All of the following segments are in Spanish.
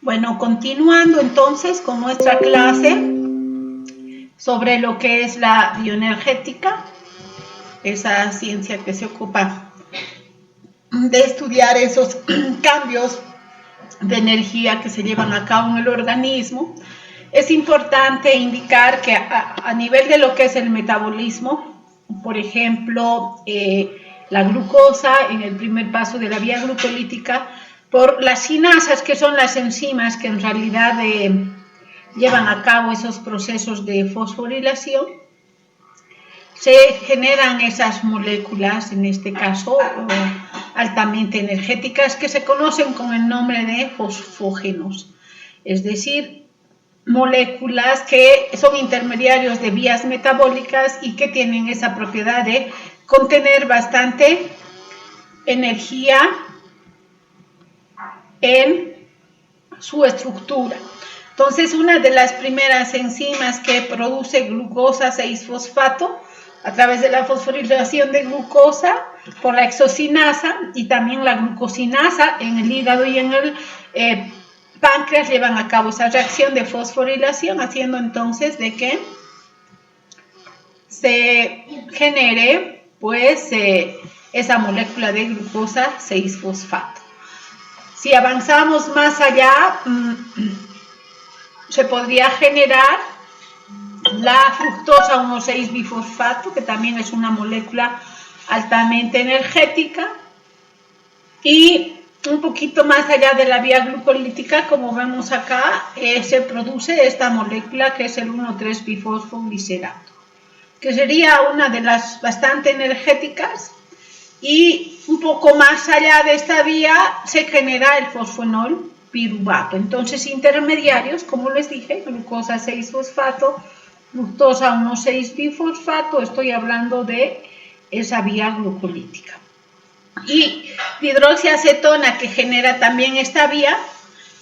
Bueno, continuando entonces con nuestra clase sobre lo que es la bioenergética, esa ciencia que se ocupa de estudiar esos cambios de energía que se llevan a cabo en el organismo. Es importante indicar que a nivel de lo que es el metabolismo, por ejemplo, la glucosa en el primer paso de la vía glucolítica, por las sinasas, que son las enzimas que en realidad llevan a cabo esos procesos de fosforilación, se generan esas moléculas, en este caso altamente energéticas, que se conocen con el nombre de fosfógenos, es decir, moléculas que son intermediarios de vías metabólicas y que tienen esa propiedad de contener bastante energía en su estructura. Entonces, una de las primeras enzimas que produce glucosa 6-fosfato a través de la fosforilación de glucosa por la exocinasa y también la glucosinasa en el hígado y en el páncreas llevan a cabo esa reacción de fosforilación, haciendo entonces de que se genere pues esa molécula de glucosa 6-fosfato. Si avanzamos más allá, se podría generar la fructosa 1,6-bifosfato, que también es una molécula altamente energética, y un poquito más allá de la vía glucolítica, como vemos acá, se produce esta molécula que es el 1,3-bifosfoglicerato, que sería una de las bastante energéticas, y un poco más allá de esta vía se genera el fosfonol piruvato. Entonces, intermediarios, como les dije, glucosa 6-fosfato, fructosa 1,6-bifosfato, estoy hablando de esa vía glucolítica. Y hidroxiacetona, que genera también esta vía,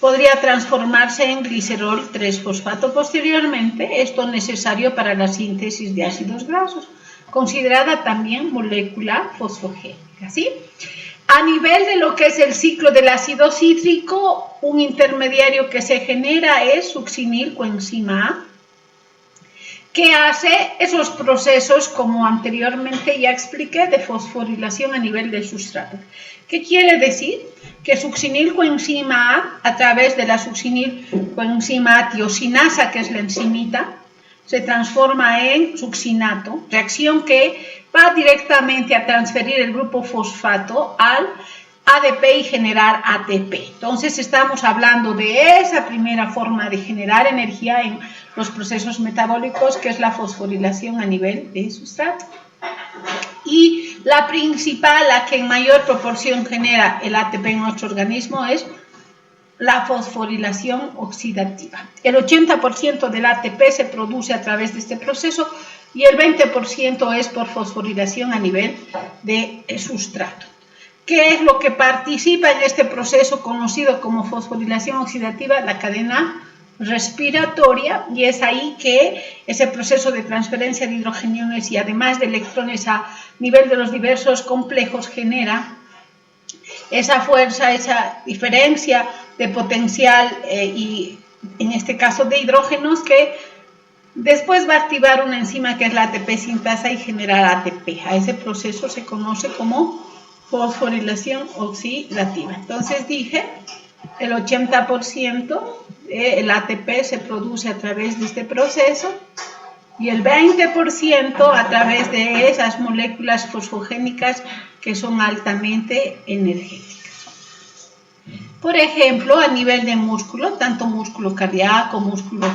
podría transformarse en glicerol 3-fosfato posteriormente, esto necesario para la síntesis de ácidos grasos, considerada también molécula fosfogénica, ¿sí? A nivel de lo que es el ciclo del ácido cítrico, un intermediario que se genera es succinilcoenzima A, que hace esos procesos, como anteriormente ya expliqué, de fosforilación a nivel del sustrato. ¿Qué quiere decir? Que succinilcoenzima A través de la succinilcoenzima A tiosinasa, que es la enzimita, se transforma en succinato, reacción que va directamente a transferir el grupo fosfato al ADP y generar ATP. Entonces estamos hablando de esa primera forma de generar energía en los procesos metabólicos, que es la fosforilación a nivel de sustrato. Y la principal, la que en mayor proporción genera el ATP en nuestro organismo, es la fosforilación oxidativa. El 80% del ATP se produce a través de este proceso y el 20% es por fosforilación a nivel de sustrato. ¿Qué es lo que participa en este proceso conocido como fosforilación oxidativa? La cadena respiratoria, y es ahí que ese proceso de transferencia de hidrogeniones y además de electrones a nivel de los diversos complejos genera esa fuerza, esa diferencia de potencial y en este caso de hidrógenos, que después va a activar una enzima que es la ATP sintasa y generar ATP. A ese proceso se conoce como fosforilación oxidativa. Entonces dije, el 80% del ATP se produce a través de este proceso y el 20% a través de esas moléculas fosfogénicas que son altamente energéticas. Por ejemplo, a nivel de músculo, tanto músculo cardíaco, músculo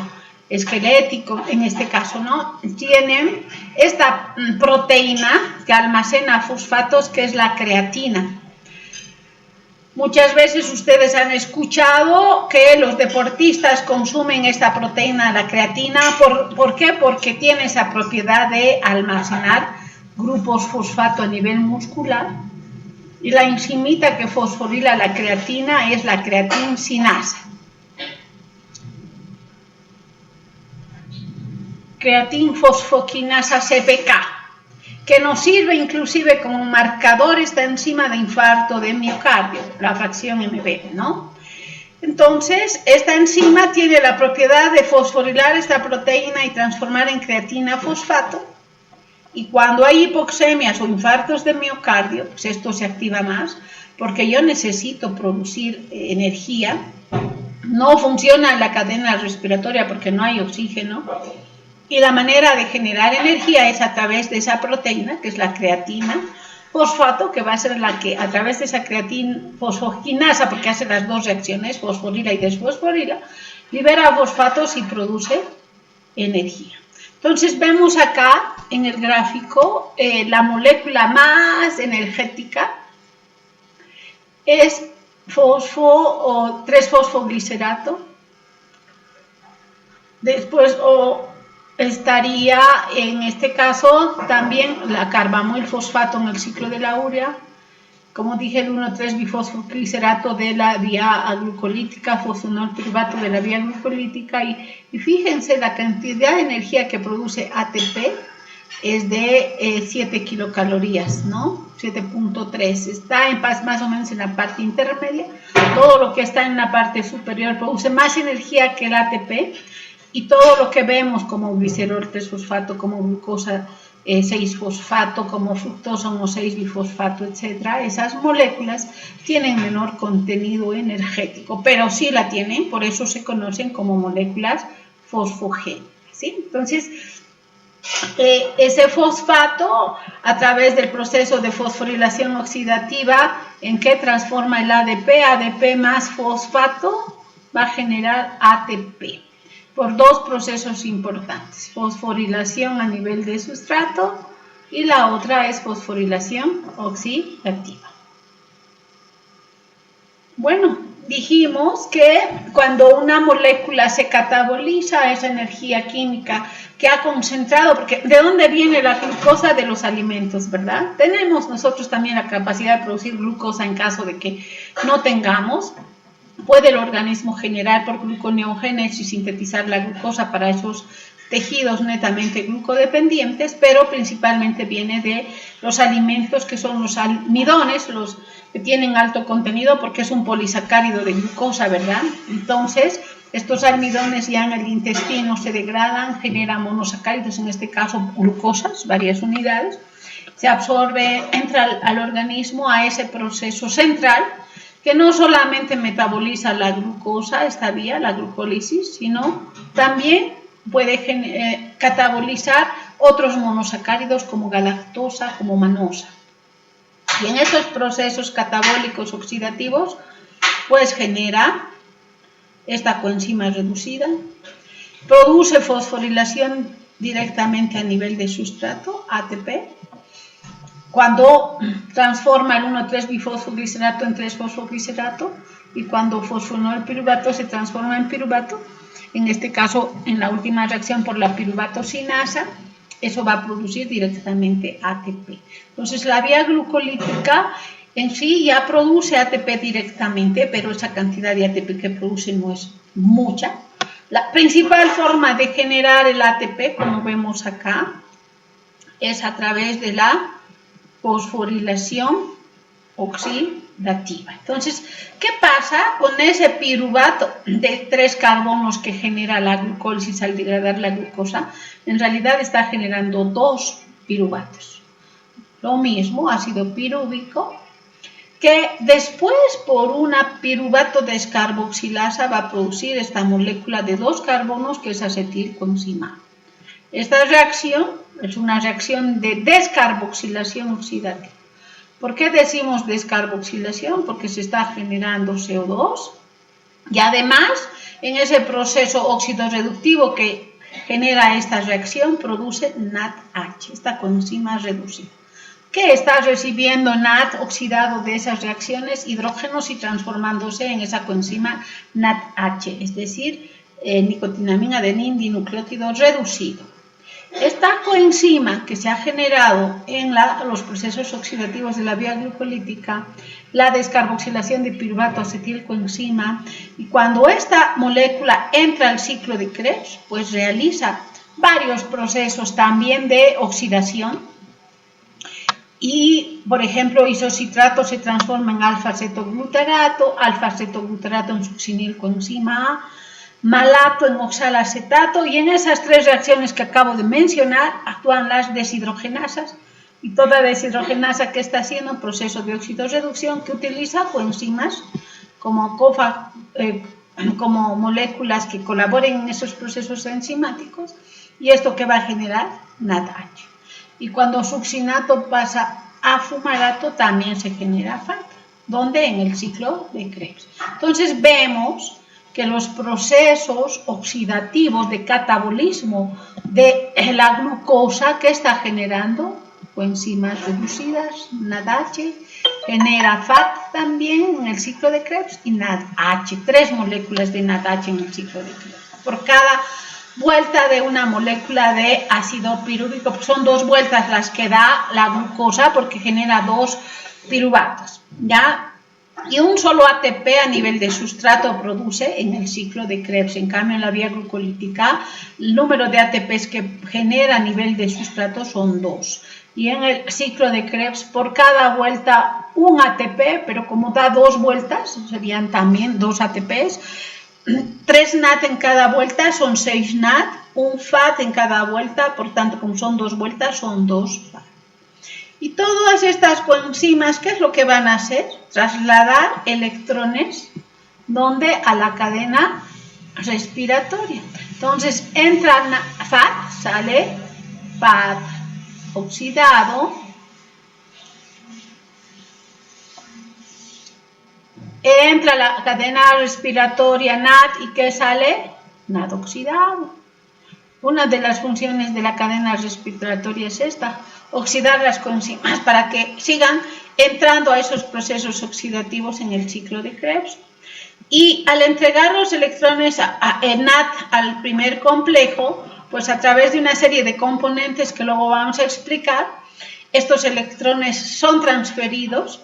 esquelético, en este caso, ¿no? Tienen esta proteína que almacena fosfatos, que es la creatina. Muchas veces ustedes han escuchado que los deportistas consumen esta proteína, la creatina. ¿Por qué? Porque tiene esa propiedad de almacenar grupos fosfato a nivel muscular. Y la enzimita que fosforila la creatina es la creatinsinasa. Creatinfosfoquinasa CPK, que nos sirve inclusive como marcador esta enzima de infarto de miocardio, la fracción MB, ¿no? Entonces, esta enzima tiene la propiedad de fosforilar esta proteína y transformar en creatina fosfato. Y cuando hay hipoxemias o infartos de miocardio, pues esto se activa más, porque yo necesito producir energía. No funciona la cadena respiratoria porque no hay oxígeno. Y la manera de generar energía es a través de esa proteína, que es la creatina fosfato, que va a ser la que a través de esa creatina fosfoquinasa, porque hace las dos reacciones, fosforila y desfosforila, libera fosfatos y produce energía. Entonces vemos acá en el gráfico la molécula más energética es 3-fosfoglicerato. Después estaría en este caso también la carbamilfosfato en el ciclo de la urea, como dije, el 1,3-bifosfoglicerato de la vía glucolítica, fosfonolpiruvato de la vía glucolítica, y fíjense la cantidad de energía que produce ATP es de 7 kilocalorías, ¿no? 7.3, está más o menos en la parte intermedia. Todo lo que está en la parte superior produce más energía que el ATP, y todo lo que vemos como glicerol 3-fosfato, como glucosa 6-fosfato, como fructosa 1,6-bifosfato, etc. Esas moléculas tienen menor contenido energético, pero sí la tienen, por eso se conocen como moléculas fosfogénicas, ¿sí? Entonces, ese fosfato, a través del proceso de fosforilación oxidativa, ¿en qué transforma el ADP? ADP más fosfato va a generar ATP. Por dos procesos importantes, fosforilación a nivel de sustrato y la otra es fosforilación oxidativa. Bueno, dijimos que cuando una molécula se cataboliza, esa energía química que ha concentrado, porque ¿de dónde viene la glucosa? De los alimentos, ¿verdad? Tenemos nosotros también la capacidad de producir glucosa en caso de que no tengamos. Puede el organismo generar por gluconeogénesis y sintetizar la glucosa para esos tejidos netamente glucodependientes, pero principalmente viene de los alimentos que son los almidones, los que tienen alto contenido porque es un polisacárido de glucosa, ¿verdad? Entonces, estos almidones ya en el intestino se degradan, generan monosacáridos, en este caso glucosas, varias unidades, se absorbe, entra al organismo a ese proceso central, que no solamente metaboliza la glucosa, esta vía, la glucólisis, sino también puede catabolizar otros monosacáridos como galactosa, como manosa. Y en esos procesos catabólicos oxidativos, pues genera esta coenzima reducida, produce fosforilación directamente a nivel de sustrato, ATP, cuando transforma el 1,3-bifosfoglicerato en 3-fosfoglicerato, y cuando fosfonolpiruvato se transforma en piruvato, en este caso en la última reacción por la piruvatosinasa, eso va a producir directamente ATP. Entonces la vía glucolítica en sí ya produce ATP directamente, pero esa cantidad de ATP que produce no es mucha. La principal forma de generar el ATP, como vemos acá, es a través de la fosforilación oxidativa. Entonces, ¿qué pasa con ese piruvato de 3 carbonos que genera la glucólisis al degradar la glucosa? En realidad está generando 2 piruvatos. Lo mismo, ácido pirúvico, que después por una piruvato descarboxilasa va a producir esta molécula de 2 carbonos que es acetilcoenzima. Esta reacción es una reacción de descarboxilación oxidativa. ¿Por qué decimos descarboxilación? Porque se está generando CO2 y además en ese proceso óxido reductivo que genera esta reacción produce NADH, esta coenzima reducida. ¿Qué está recibiendo NAD oxidado de esas reacciones? Hidrógenos y transformándose en esa coenzima NADH, es decir, nicotinamina adenin dinucleótido reducido. Esta coenzima que se ha generado en los procesos oxidativos de la vía glucolítica, la descarboxilación de piruvato acetilcoenzima, y cuando esta molécula entra al ciclo de Krebs, pues realiza varios procesos también de oxidación, Y, por ejemplo, isocitrato se transforma en alfa-cetoglutarato en succinilcoenzima A, malato en oxalacetato, y en esas tres reacciones que acabo de mencionar actúan las deshidrogenasas, y toda deshidrogenasa que está haciendo un proceso de oxidorreducción que utiliza coenzimas como moléculas que colaboren en esos procesos enzimáticos, y esto que va a generar NADH. Y cuando succinato pasa a fumarato también se genera FAT, donde en el ciclo de Krebs. Entonces vemos que los procesos oxidativos de catabolismo de la glucosa que está generando coenzimas reducidas, NADH, genera FAT también en el ciclo de Krebs y NADH, 3 moléculas de NADH en el ciclo de Krebs. Por cada vuelta de una molécula de ácido pirúvico, son 2 vueltas las que da la glucosa porque genera 2 piruvatos, ¿ya? Y un solo ATP a nivel de sustrato produce en el ciclo de Krebs. En cambio, en la vía glucolítica, el número de ATPs que genera a nivel de sustrato son 2. Y en el ciclo de Krebs, por cada vuelta, un ATP, pero como da 2 vueltas, serían también 2 ATPs, 3 NAT en cada vuelta son 6 NAT, un FAT en cada vuelta, por tanto, como son 2 vueltas, son 2 FAT. Y todas estas coenzimas, ¿qué es lo que van a hacer? Trasladar electrones, ¿dónde? A la cadena respiratoria. Entonces, entra FAT, sale FAT oxidado, entra la cadena respiratoria NAD y ¿qué sale? NAD oxidado. Una de las funciones de la cadena respiratoria es esta, oxidar las coenzimas para que sigan entrando a esos procesos oxidativos en el ciclo de Krebs. Y al entregar los electrones NAD al primer complejo, pues a través de una serie de componentes que luego vamos a explicar, estos electrones son transferidos.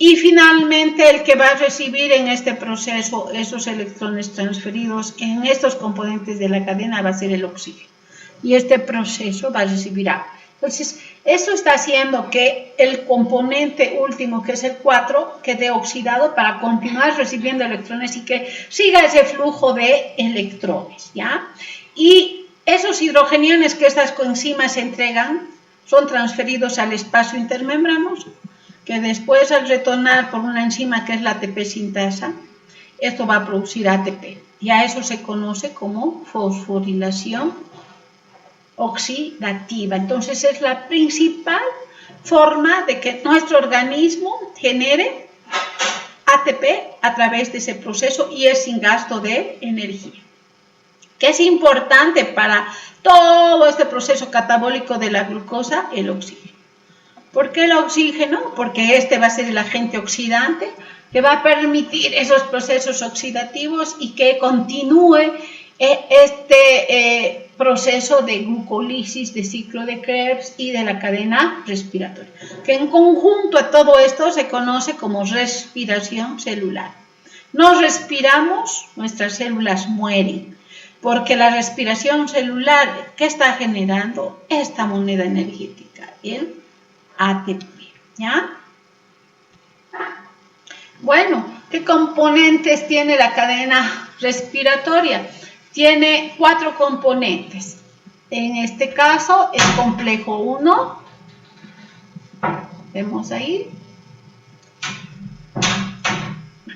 Y finalmente el que va a recibir en este proceso esos electrones transferidos en estos componentes de la cadena va a ser el oxígeno. Y este proceso va a recibir agua. Entonces, eso está haciendo que el componente último, que es el 4, quede oxidado para continuar recibiendo electrones y que siga ese flujo de electrones, ¿ya? Y esos hidrogeniones que estas coenzimas entregan son transferidos al espacio intermembranoso, que después al retornar por una enzima que es la ATP sintasa, esto va a producir ATP. Y a eso se conoce como fosforilación oxidativa. Entonces es la principal forma de que nuestro organismo genere ATP a través de ese proceso y es sin gasto de energía. ¿Qué es importante para todo este proceso catabólico de la glucosa? El oxígeno. ¿Por qué el oxígeno? Porque este va a ser el agente oxidante que va a permitir esos procesos oxidativos y que continúe este proceso de glucólisis, de ciclo de Krebs y de la cadena respiratoria, que en conjunto a todo esto se conoce como respiración celular. No respiramos, nuestras células mueren, porque la respiración celular, ¿qué está generando? Esta moneda energética, el ATP, ¿ya? Bueno, ¿qué componentes tiene la cadena respiratoria? Tiene 4 componentes. En este caso, el complejo 1, vemos ahí.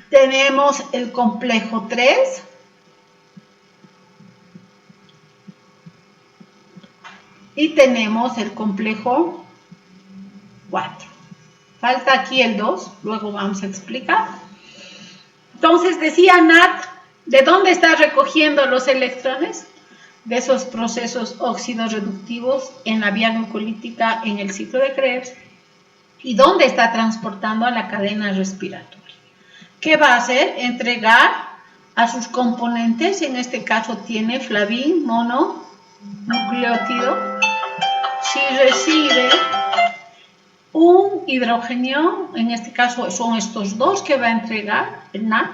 Tenemos el complejo 3. Y tenemos el complejo 4. Falta aquí el 2, luego vamos a explicar. Entonces decía Nat, ¿de dónde está recogiendo los electrones? De esos procesos óxido-reductivos en la vía glucolítica en el ciclo de Krebs. ¿Y dónde está transportando a la cadena respiratoria? ¿Qué va a hacer? Entregar a sus componentes, en este caso tiene flavin, mononucleótido. Si recibe un hidrogenio, en este caso son estos 2 que va a entregar el NAT,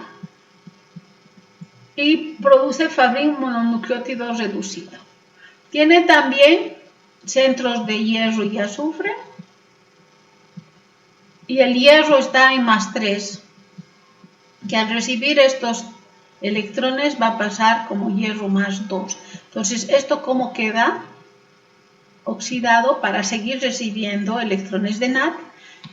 y produce flavin mononucleótido reducido. Tiene también centros de hierro y azufre y el hierro está en +3, que al recibir estos electrones va a pasar como hierro +2. Entonces, ¿esto cómo queda? Oxidado para seguir recibiendo electrones de NAD.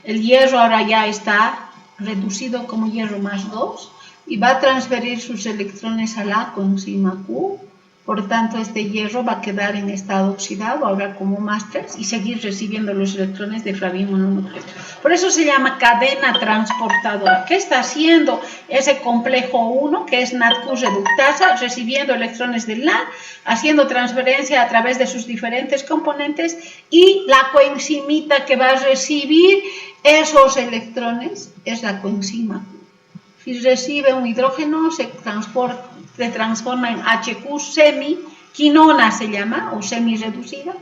El hierro ahora ya está reducido como hierro +2 y va a transferir sus electrones a la coenzima Q. Por tanto, este hierro va a quedar en estado oxidado, ahora como +3, y seguir recibiendo los electrones de flavio mononucleoso. Por eso se llama cadena transportadora. ¿Qué está haciendo ese complejo 1, que es NADQ reductasa, recibiendo electrones del NAD, haciendo transferencia a través de sus diferentes componentes, y la coenzimita que va a recibir esos electrones es la coenzima Q? Si recibe un hidrógeno, se transforma en HQ semi-quinona, se llama, o semi-reducida.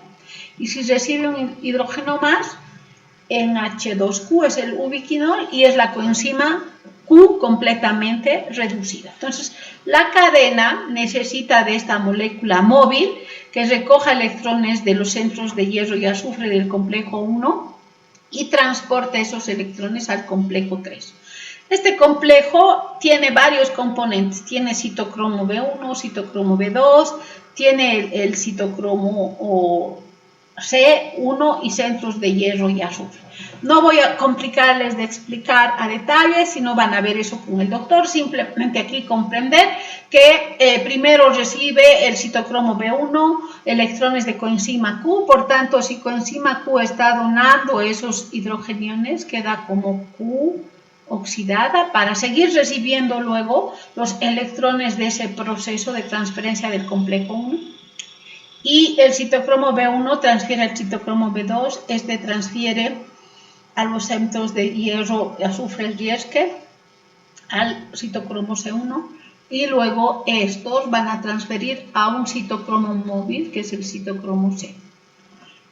Y si recibe un hidrógeno más, en H2Q es el ubiquinol y es la coenzima Q completamente reducida. Entonces, la cadena necesita de esta molécula móvil que recoja electrones de los centros de hierro y azufre del complejo 1 y transporte esos electrones al complejo 3. Este complejo tiene varios componentes, tiene citocromo B1, citocromo B2, tiene el citocromo C1 y centros de hierro y azufre. No voy a complicarles de explicar a detalle, si no van a ver eso con el doctor, simplemente aquí comprender que primero recibe el citocromo B1 electrones de coenzima Q, por tanto si coenzima Q está donando esos hidrogeniones, queda como Q oxidada para seguir recibiendo luego los electrones de ese proceso de transferencia del complejo 1. Y el citocromo B1 transfiere al citocromo B2, este transfiere a los centros de hierro y azufre Rieske al citocromo C1 y luego estos van a transferir a un citocromo móvil que es el citocromo C.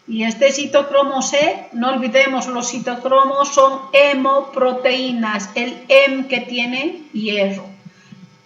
Y este citocromo C, no olvidemos, los citocromos son hemoproteínas, el hem que tiene hierro.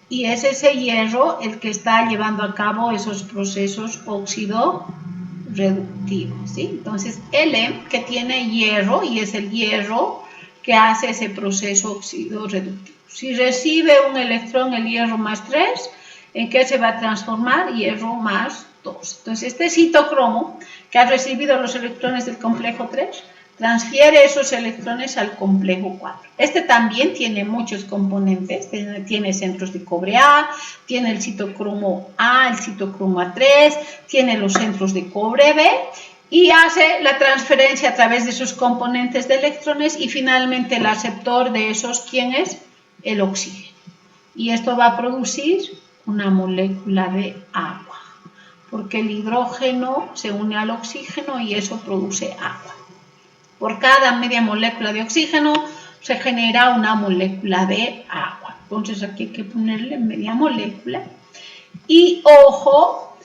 Y es ese hierro el que está llevando a cabo esos procesos óxido-reductivos, ¿sí? Entonces, el hem que tiene hierro, y es el hierro que hace ese proceso óxido-reductivo. Si recibe un electrón, el hierro +3, ¿en qué se va a transformar? Hierro +2. Entonces, este citocromo que ha recibido los electrones del complejo 3, transfiere esos electrones al complejo 4. Este también tiene muchos componentes, tiene centros de cobre A, tiene el citocromo A, el citocromo A3, tiene los centros de cobre B y hace la transferencia a través de sus componentes de electrones y finalmente el aceptor de esos, ¿quién es? El oxígeno. Y esto va a producir una molécula de agua, porque el hidrógeno se une al oxígeno y eso produce agua. Por cada media molécula de oxígeno se genera una molécula de agua. Entonces aquí hay que ponerle media molécula. Y ojo,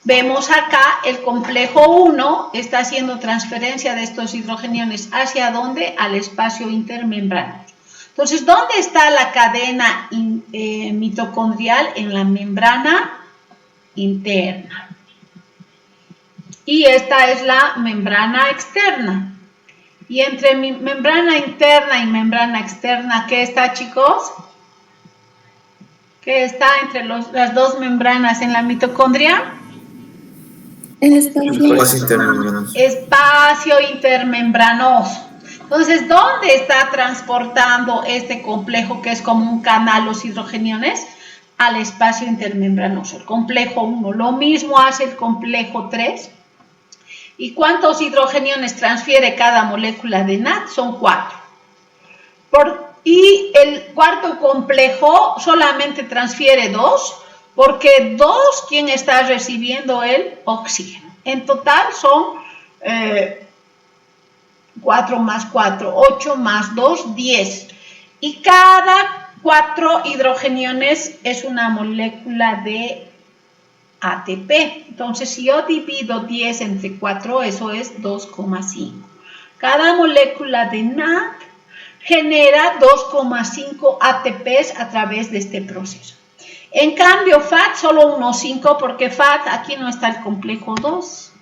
vemos acá el complejo 1 está haciendo transferencia de estos hidrogeniones. ¿Hacia dónde? Al espacio intermembranoso. Entonces, ¿dónde está la cadena mitocondrial? En la membrana interna. Y esta es la membrana externa. Y entre membrana interna y membrana externa, ¿qué está, chicos? ¿Qué está entre las dos membranas en la mitocondria? El espacio intermembranoso. Espacio intermembranoso. Entonces, ¿dónde está transportando este complejo que es como un canal los hidrogeniones? Al espacio intermembranoso, el complejo 1. Lo mismo hace el complejo 3. ¿Y cuántos hidrogeniones transfiere cada molécula de NAD? Son 4. Y el cuarto complejo solamente transfiere 2, porque 2, ¿quién está recibiendo el oxígeno? En total son 4 más 4, 8 más 2, 10. Y cada 4 hidrogeniones es una molécula de ATP. Entonces, si yo divido 10 entre 4, eso es 2,5. Cada molécula de NAD genera 2,5 ATPs a través de este proceso. En cambio, FAT solo 1,5 porque FAT, aquí no está el complejo 2.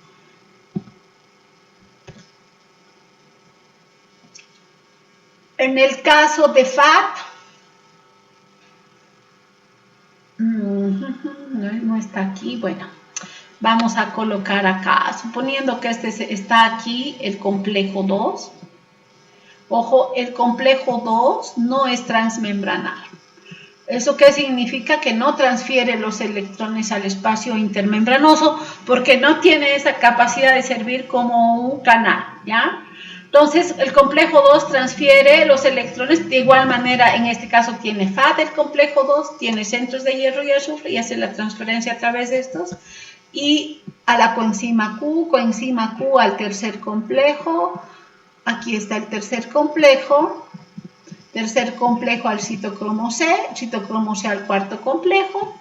En el caso de FAT, no está aquí, bueno, vamos a colocar acá, suponiendo que está aquí el complejo 2. Ojo, el complejo 2 no es transmembranar. ¿Eso qué significa? Que no transfiere los electrones al espacio intermembranoso porque no tiene esa capacidad de servir como un canal, ¿ya? Entonces, el complejo 2 transfiere los electrones de igual manera, en este caso tiene FAT el complejo 2, tiene centros de hierro y azufre y hace la transferencia a través de estos. Y a la coenzima Q al tercer complejo, aquí está el tercer complejo al citocromo C al cuarto complejo,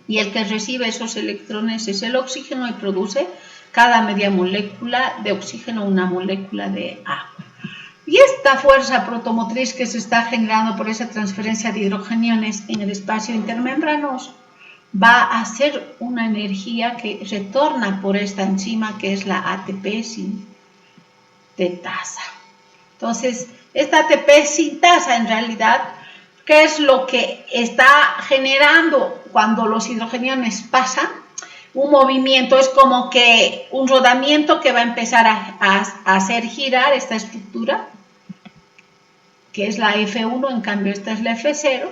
y el que recibe esos electrones es el oxígeno y produce cada media molécula de oxígeno una molécula de agua. Y esta fuerza protomotriz que se está generando por esa transferencia de hidrogeniones en el espacio intermembranoso va a ser una energía que retorna por esta enzima que es la ATP sintasa. Entonces, esta ATP sintasa en realidad, ¿qué es lo que está generando cuando los hidrogeniones pasan? Un movimiento, es como que un rodamiento que va a empezar a hacer girar esta estructura, que es la F1, en cambio esta es la F0,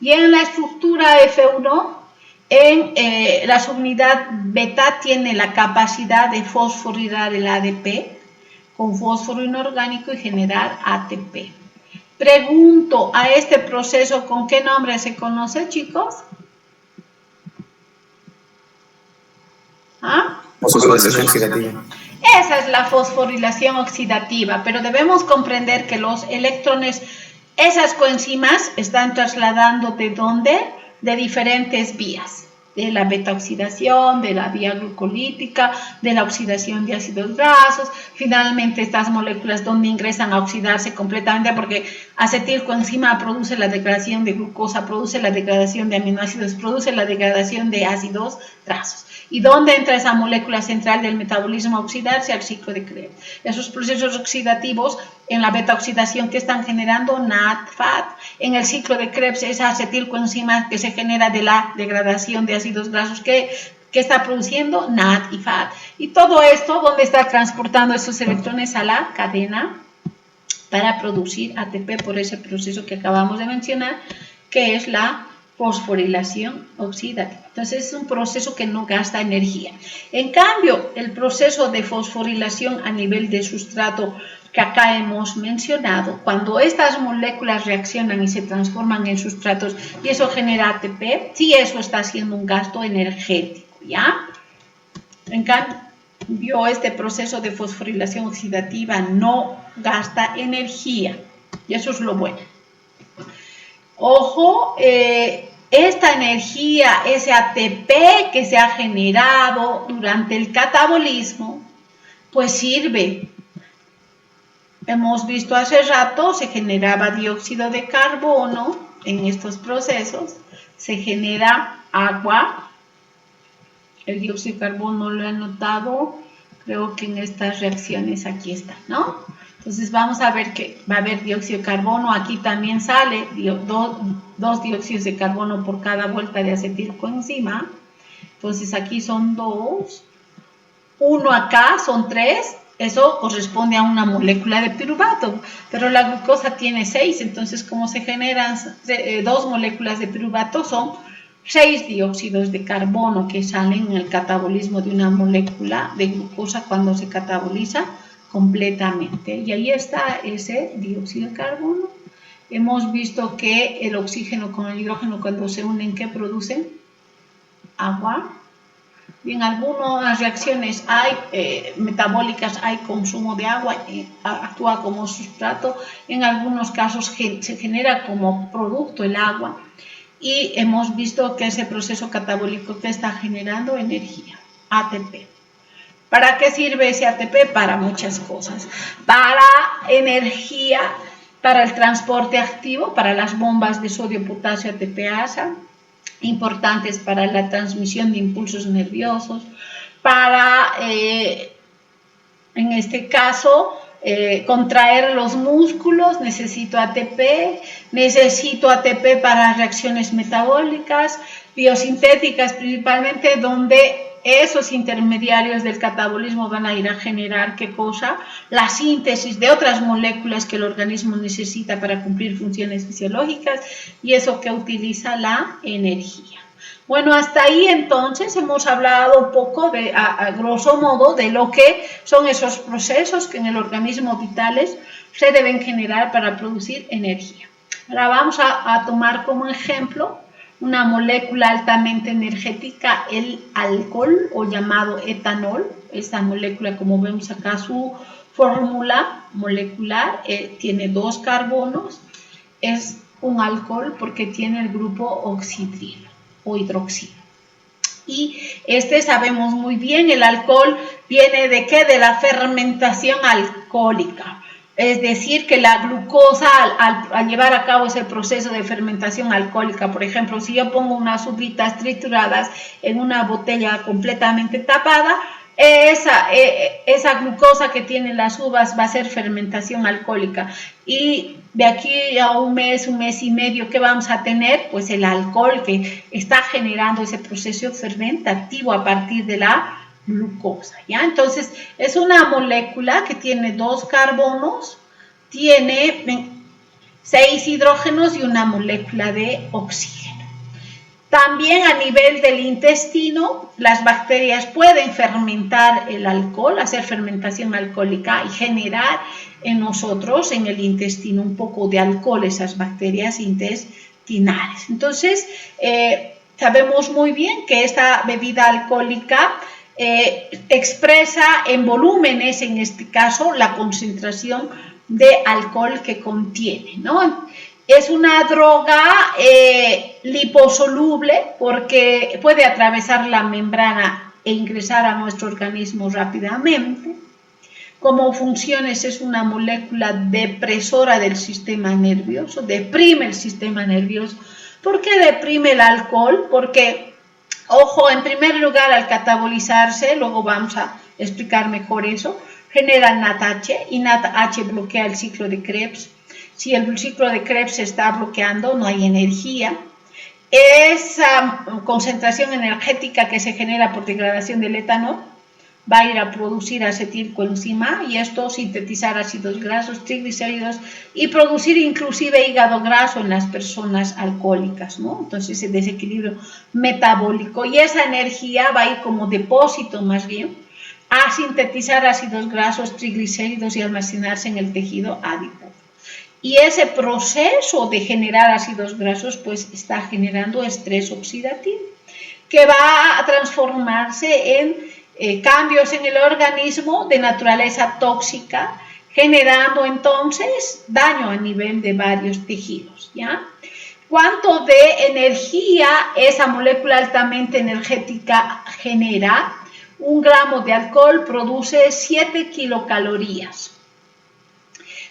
y en la estructura F1, la subunidad beta tiene la capacidad de fosforilar el ADP con fósforo inorgánico y generar ATP. Pregunto, ¿a este proceso con qué nombre se conoce, chicos? ¿Ah? Fosforilación oxidativa. Esa es la fosforilación oxidativa, pero debemos comprender que los electrones, esas coenzimas están trasladando ¿de dónde? De diferentes vías, de la beta-oxidación, de la vía glucolítica, de la oxidación de ácidos grasos. Finalmente, estas moléculas donde ingresan a oxidarse completamente, porque acetilcoenzima produce la degradación de glucosa, produce la degradación de aminoácidos, produce la degradación de ácidos grasos. ¿Y dónde entra esa molécula central del metabolismo a oxidarse? Al ciclo de Krebs. Esos procesos oxidativos en la beta-oxidación que están generando NAD, FAT. En el ciclo de Krebs, esa acetilcoenzima que se genera de la degradación de ácidos grasos que está produciendo NAD y FAT. Y todo esto, ¿dónde está transportando esos electrones? A la cadena para producir ATP por ese proceso que acabamos de mencionar, que es la fosforilación oxidativa. Entonces es un proceso que no gasta energía. En cambio, el proceso de fosforilación a nivel de sustrato que acá hemos mencionado, cuando estas moléculas reaccionan y se transforman en sustratos y eso genera ATP, sí, eso está haciendo un gasto energético, ¿ya? En cambio, este proceso de fosforilación oxidativa no gasta energía y eso es lo bueno. Ojo, esta energía, ese ATP que se ha generado durante el catabolismo, pues sirve. Hemos visto hace rato, se generaba dióxido de carbono en estos procesos, se genera agua. El dióxido de carbono lo he anotado, creo que en estas reacciones aquí está, ¿no? Entonces vamos a ver que va a haber dióxido de carbono, aquí también sale dos dióxidos de carbono por cada vuelta de acetilcoenzima. Entonces aquí son 2, uno acá son 3, eso corresponde a una molécula de piruvato, pero la glucosa tiene 6, entonces como se generan 2 moléculas de piruvato son 6 dióxidos de carbono que salen en el catabolismo de una molécula de glucosa cuando se cataboliza completamente. Y ahí está ese dióxido de carbono. Hemos visto que el oxígeno con el hidrógeno cuando se unen, ¿qué producen? Agua. Y en algunas reacciones metabólicas hay consumo de agua, actúa como sustrato. En algunos casos se genera como producto el agua. Y hemos visto que ese proceso catabólico que está generando energía, ATP. ¿Para qué sirve ese ATP? Para muchas cosas. Para energía, para el transporte activo, para las bombas de sodio, potasio, ATPasa, importantes para la transmisión de impulsos nerviosos, para, en este caso, contraer los músculos, necesito ATP para reacciones metabólicas, biosintéticas principalmente, donde esos intermediarios del catabolismo van a ir a generar, ¿qué cosa? La síntesis de otras moléculas que el organismo necesita para cumplir funciones fisiológicas, y eso que utiliza la energía. Bueno, hasta ahí entonces hemos hablado un poco, a grosso modo, de lo que son esos procesos que en el organismo vitales se deben generar para producir energía. Ahora vamos a tomar como ejemplo una molécula altamente energética, el alcohol, o llamado etanol. Esta molécula, como vemos acá, su fórmula molecular tiene 2 carbonos, es un alcohol porque tiene el grupo oxidrilo o hidroxilo. Y sabemos muy bien, el alcohol viene ¿de qué? De la fermentación alcohólica. Es decir, que la glucosa, al llevar a cabo ese proceso de fermentación alcohólica, por ejemplo, si yo pongo unas uvitas trituradas en una botella completamente tapada, esa glucosa que tienen las uvas va a ser fermentación alcohólica. Y de aquí a un mes y medio, ¿qué vamos a tener? Pues el alcohol que está generando ese proceso fermentativo a partir de la glucosa, ¿ya? Entonces, es una molécula que tiene 2 carbonos, tiene 6 hidrógenos y una molécula de oxígeno. También a nivel del intestino, las bacterias pueden fermentar el alcohol, hacer fermentación alcohólica y generar en nosotros, en el intestino, un poco de alcohol, esas bacterias intestinales. Entonces, sabemos muy bien que esta bebida alcohólica expresa en volúmenes, en este caso, la concentración de alcohol que contiene, ¿no? Es una droga liposoluble porque puede atravesar la membrana e ingresar a nuestro organismo rápidamente. Como funciones, es una molécula depresora del sistema nervioso, deprime el sistema nervioso. ¿Por qué deprime el alcohol? Porque, ojo, en primer lugar, al catabolizarse, luego vamos a explicar mejor eso, genera NADH y NADH bloquea el ciclo de Krebs. Si el ciclo de Krebs se está bloqueando, no hay energía. Esa concentración energética que se genera por degradación del etanol va a ir a producir acetilcoenzima y esto sintetizar ácidos grasos, triglicéridos y producir inclusive hígado graso en las personas alcohólicas, ¿no? Entonces ese desequilibrio metabólico, y esa energía va a ir como depósito más bien a sintetizar ácidos grasos, triglicéridos y almacenarse en el tejido adiposo. Y ese proceso de generar ácidos grasos pues está generando estrés oxidativo que va a transformarse en cambios en el organismo de naturaleza tóxica, generando entonces daño a nivel de varios tejidos, ¿ya? ¿Cuánto de energía esa molécula altamente energética genera? 1 gramo de alcohol produce 7 kilocalorías.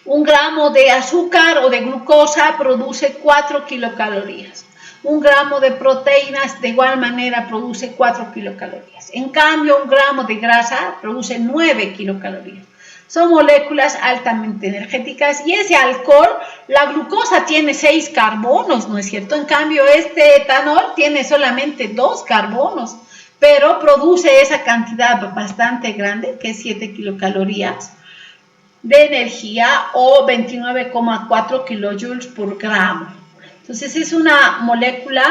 1 gramo de azúcar o de glucosa produce 4 kilocalorías. 1 gramo de proteínas de igual manera produce 4 kilocalorías. En cambio, 1 gramo de grasa produce 9 kilocalorías. Son moléculas altamente energéticas y ese alcohol, la glucosa tiene 6 carbonos, ¿no es cierto? En cambio, este etanol tiene solamente 2 carbonos, pero produce esa cantidad bastante grande, que es 7 kilocalorías de energía o 29,4 kilojoules por gramo. Entonces es una molécula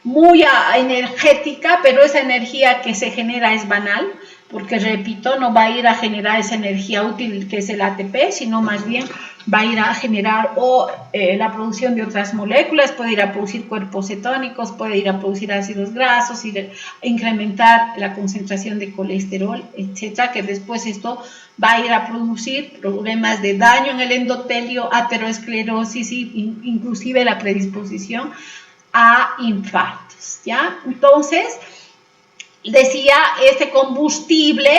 muy energética, pero esa energía que se genera es banal, porque repito, no va a ir a generar esa energía útil que es el ATP, sino más bien va a ir a generar la producción de otras moléculas, puede ir a producir cuerpos cetónicos, puede ir a producir ácidos grasos, incrementar la concentración de colesterol, etcétera, que después esto va a ir a producir problemas de daño en el endotelio, aterosclerosis y inclusive la predisposición a infartos, ¿ya? Entonces, decía, este combustible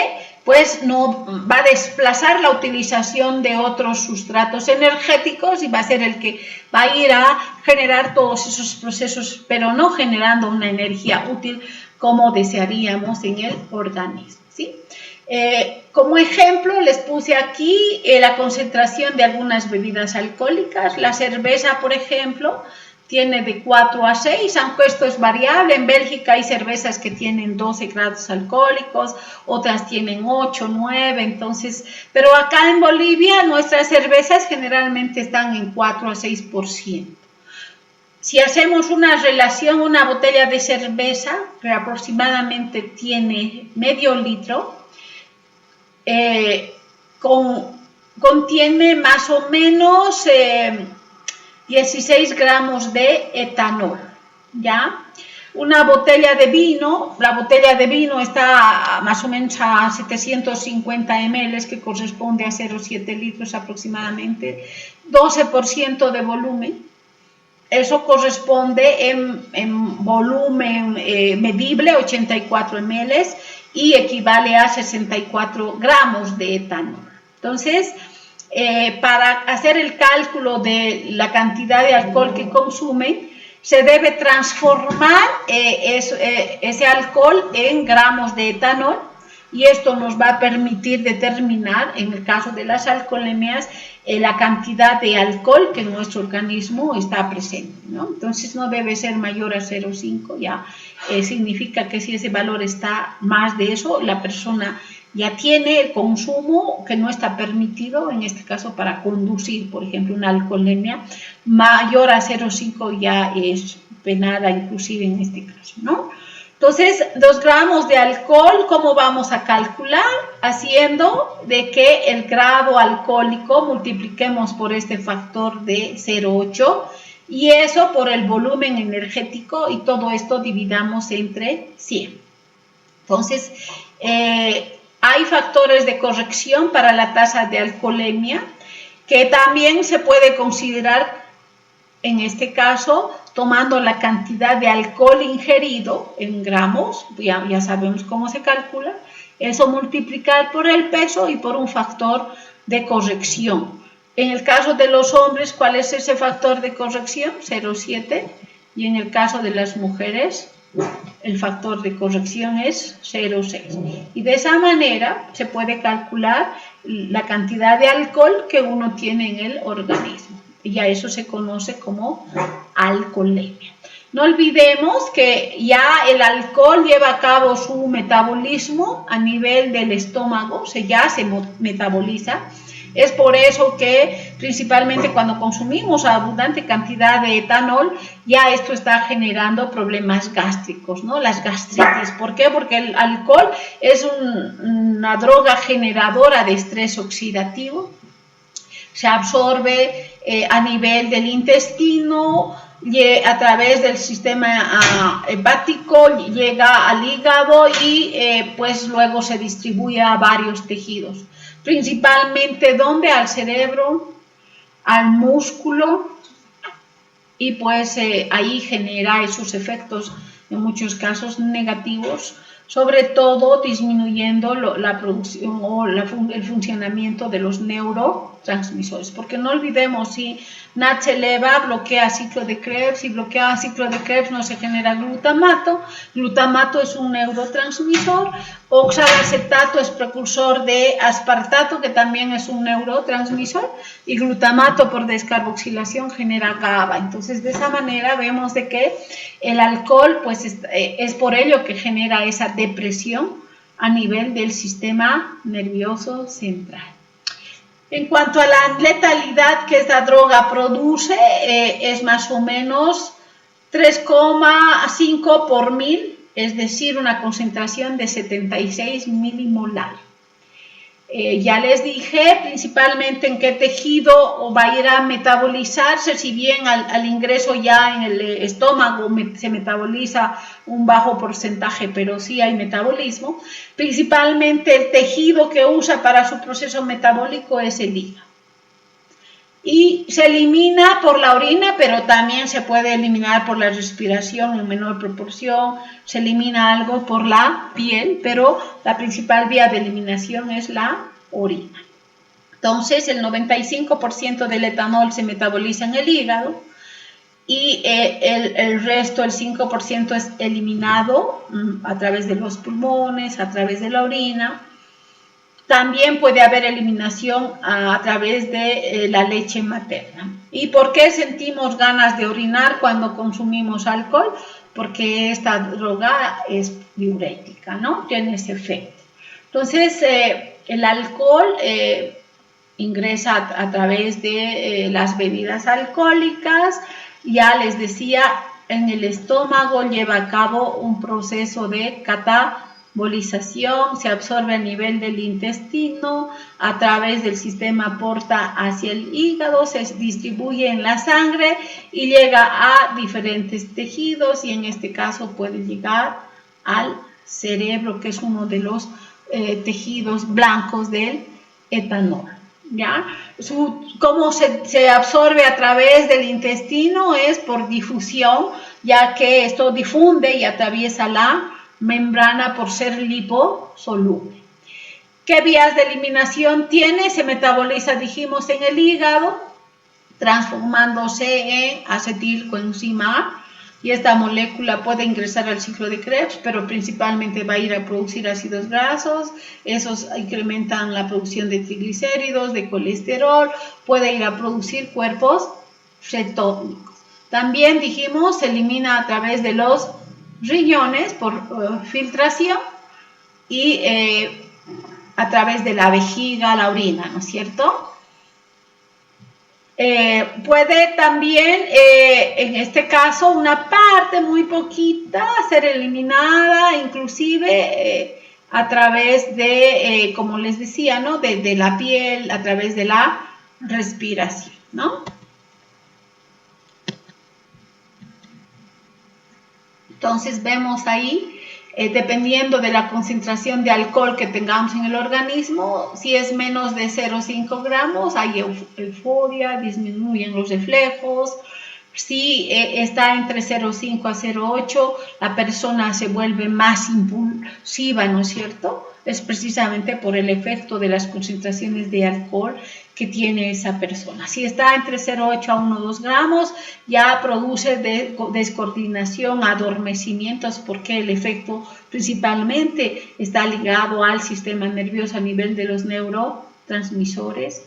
pues no va a desplazar la utilización de otros sustratos energéticos y va a ser el que va a ir a generar todos esos procesos, pero no generando una energía útil como desearíamos en el organismo, ¿sí? Como ejemplo, les puse aquí la concentración de algunas bebidas alcohólicas. La cerveza, por ejemplo, tiene de 4 a 6, aunque esto es variable. En Bélgica hay cervezas que tienen 12 grados alcohólicos, otras tienen 8, 9, entonces, pero acá en Bolivia nuestras cervezas generalmente están en 4 a 6%. Si hacemos una relación, una botella de cerveza que aproximadamente tiene medio litro, contiene más o menos 16 gramos de etanol, ¿ya? Una botella de vino, la botella de vino está más o menos a 750 ml, que corresponde a 0,7 litros aproximadamente, 12% de volumen. Eso corresponde en volumen medible, 84 ml, y equivale a 64 gramos de etanol. Entonces, para hacer el cálculo de la cantidad de alcohol que consumen, se debe transformar ese alcohol en gramos de etanol, y esto nos va a permitir determinar, en el caso de las alcoholemias, la cantidad de alcohol que en nuestro organismo está presente, ¿no? Entonces no debe ser mayor a 0,5, ya significa que si ese valor está más de eso, la persona ya tiene el consumo que no está permitido, en este caso para conducir, por ejemplo, una alcoholemia mayor a 0,5 ya es penada inclusive en este caso, ¿no? Entonces, 2 gramos de alcohol, ¿cómo vamos a calcular? Haciendo de que el grado alcohólico multipliquemos por este factor de 0,8 y eso por el volumen energético, y todo esto dividamos entre 100. Entonces, hay factores de corrección para la tasa de alcoholemia que también se puede considerar, en este caso, tomando la cantidad de alcohol ingerido en gramos, ya sabemos cómo se calcula, eso multiplicar por el peso y por un factor de corrección. En el caso de los hombres, ¿cuál es ese factor de corrección? 0,7, y en el caso de las mujeres, el factor de corrección es 0,6. Y de esa manera se puede calcular la cantidad de alcohol que uno tiene en el organismo. Y a eso se conoce como alcoholemia. No olvidemos que ya el alcohol lleva a cabo su metabolismo a nivel del estómago, ya se metaboliza. Es por eso que principalmente cuando consumimos abundante cantidad de etanol, ya esto está generando problemas gástricos, ¿no? Las gastritis. ¿Por qué? Porque el alcohol es una droga generadora de estrés oxidativo. Se absorbe a nivel del intestino, a través del sistema hepático, llega al hígado y pues luego se distribuye a varios tejidos. Principalmente, ¿dónde? Al cerebro, al músculo, y pues ahí genera esos efectos, en muchos casos negativos, sobre todo disminuyendo la producción o el funcionamiento de los neurotransmisores. Porque no olvidemos, si NAD se eleva, bloquea ciclo de Krebs, si bloquea ciclo de Krebs no se genera glutamato. Glutamato es un neurotransmisor. Oxalacetato es precursor de aspartato, que también es un neurotransmisor, y glutamato por descarboxilación genera GABA. Entonces, de esa manera vemos de que el alcohol pues es por ello que genera esa depresión a nivel del sistema nervioso central. En cuanto a la letalidad que esta droga produce, es más o menos 3,5 por mil, es decir, una concentración de 76 milimolar. Ya les dije principalmente en qué tejido va a ir a metabolizarse, si bien al ingreso ya en el estómago se metaboliza un bajo porcentaje, pero sí hay metabolismo. Principalmente el tejido que usa para su proceso metabólico es el hígado. Y se elimina por la orina, pero también se puede eliminar por la respiración en menor proporción, se elimina algo por la piel, pero la principal vía de eliminación es la orina. Entonces, el 95% del etanol se metaboliza en el hígado y el resto, el 5%, es eliminado a través de los pulmones, a través de la orina. También puede haber eliminación a través de la leche materna. ¿Y por qué sentimos ganas de orinar cuando consumimos alcohol? Porque esta droga es diurética, ¿no? Tiene ese efecto. Entonces, el alcohol ingresa a través de las bebidas alcohólicas. Ya les decía, en el estómago lleva a cabo un proceso de catabolización, se absorbe a nivel del intestino, a través del sistema porta hacia el hígado, se distribuye en la sangre y llega a diferentes tejidos, y en este caso puede llegar al cerebro, que es uno de los tejidos blancos del etanol. ¿Ya? Cómo se absorbe a través del intestino es por difusión, ya que esto difunde y atraviesa la membrana por ser liposoluble. ¿Qué vías de eliminación tiene? Se metaboliza, dijimos, en el hígado, transformándose en acetilcoenzima A, y esta molécula puede ingresar al ciclo de Krebs, pero principalmente va a ir a producir ácidos grasos. Esos incrementan la producción de triglicéridos, de colesterol, puede ir a producir cuerpos cetónicos. También dijimos, se elimina a través de los riñones por filtración y a través de la vejiga, la orina, ¿no es cierto? Puede también, en este caso, una parte muy poquita ser eliminada, inclusive a través de, como les decía, ¿no? de la piel, a través de la respiración, ¿no? Entonces vemos ahí, dependiendo de la concentración de alcohol que tengamos en el organismo, si es menos de 0,5 gramos, hay euforia, disminuyen los reflejos. Si está entre 0,5 a 0,8, la persona se vuelve más impulsiva, ¿no es cierto? Es precisamente por el efecto de las concentraciones de alcohol que tiene esa persona. Si está entre 0,8 a 1,2 gramos, ya produce descoordinación, adormecimientos, porque el efecto principalmente está ligado al sistema nervioso a nivel de los neurotransmisores.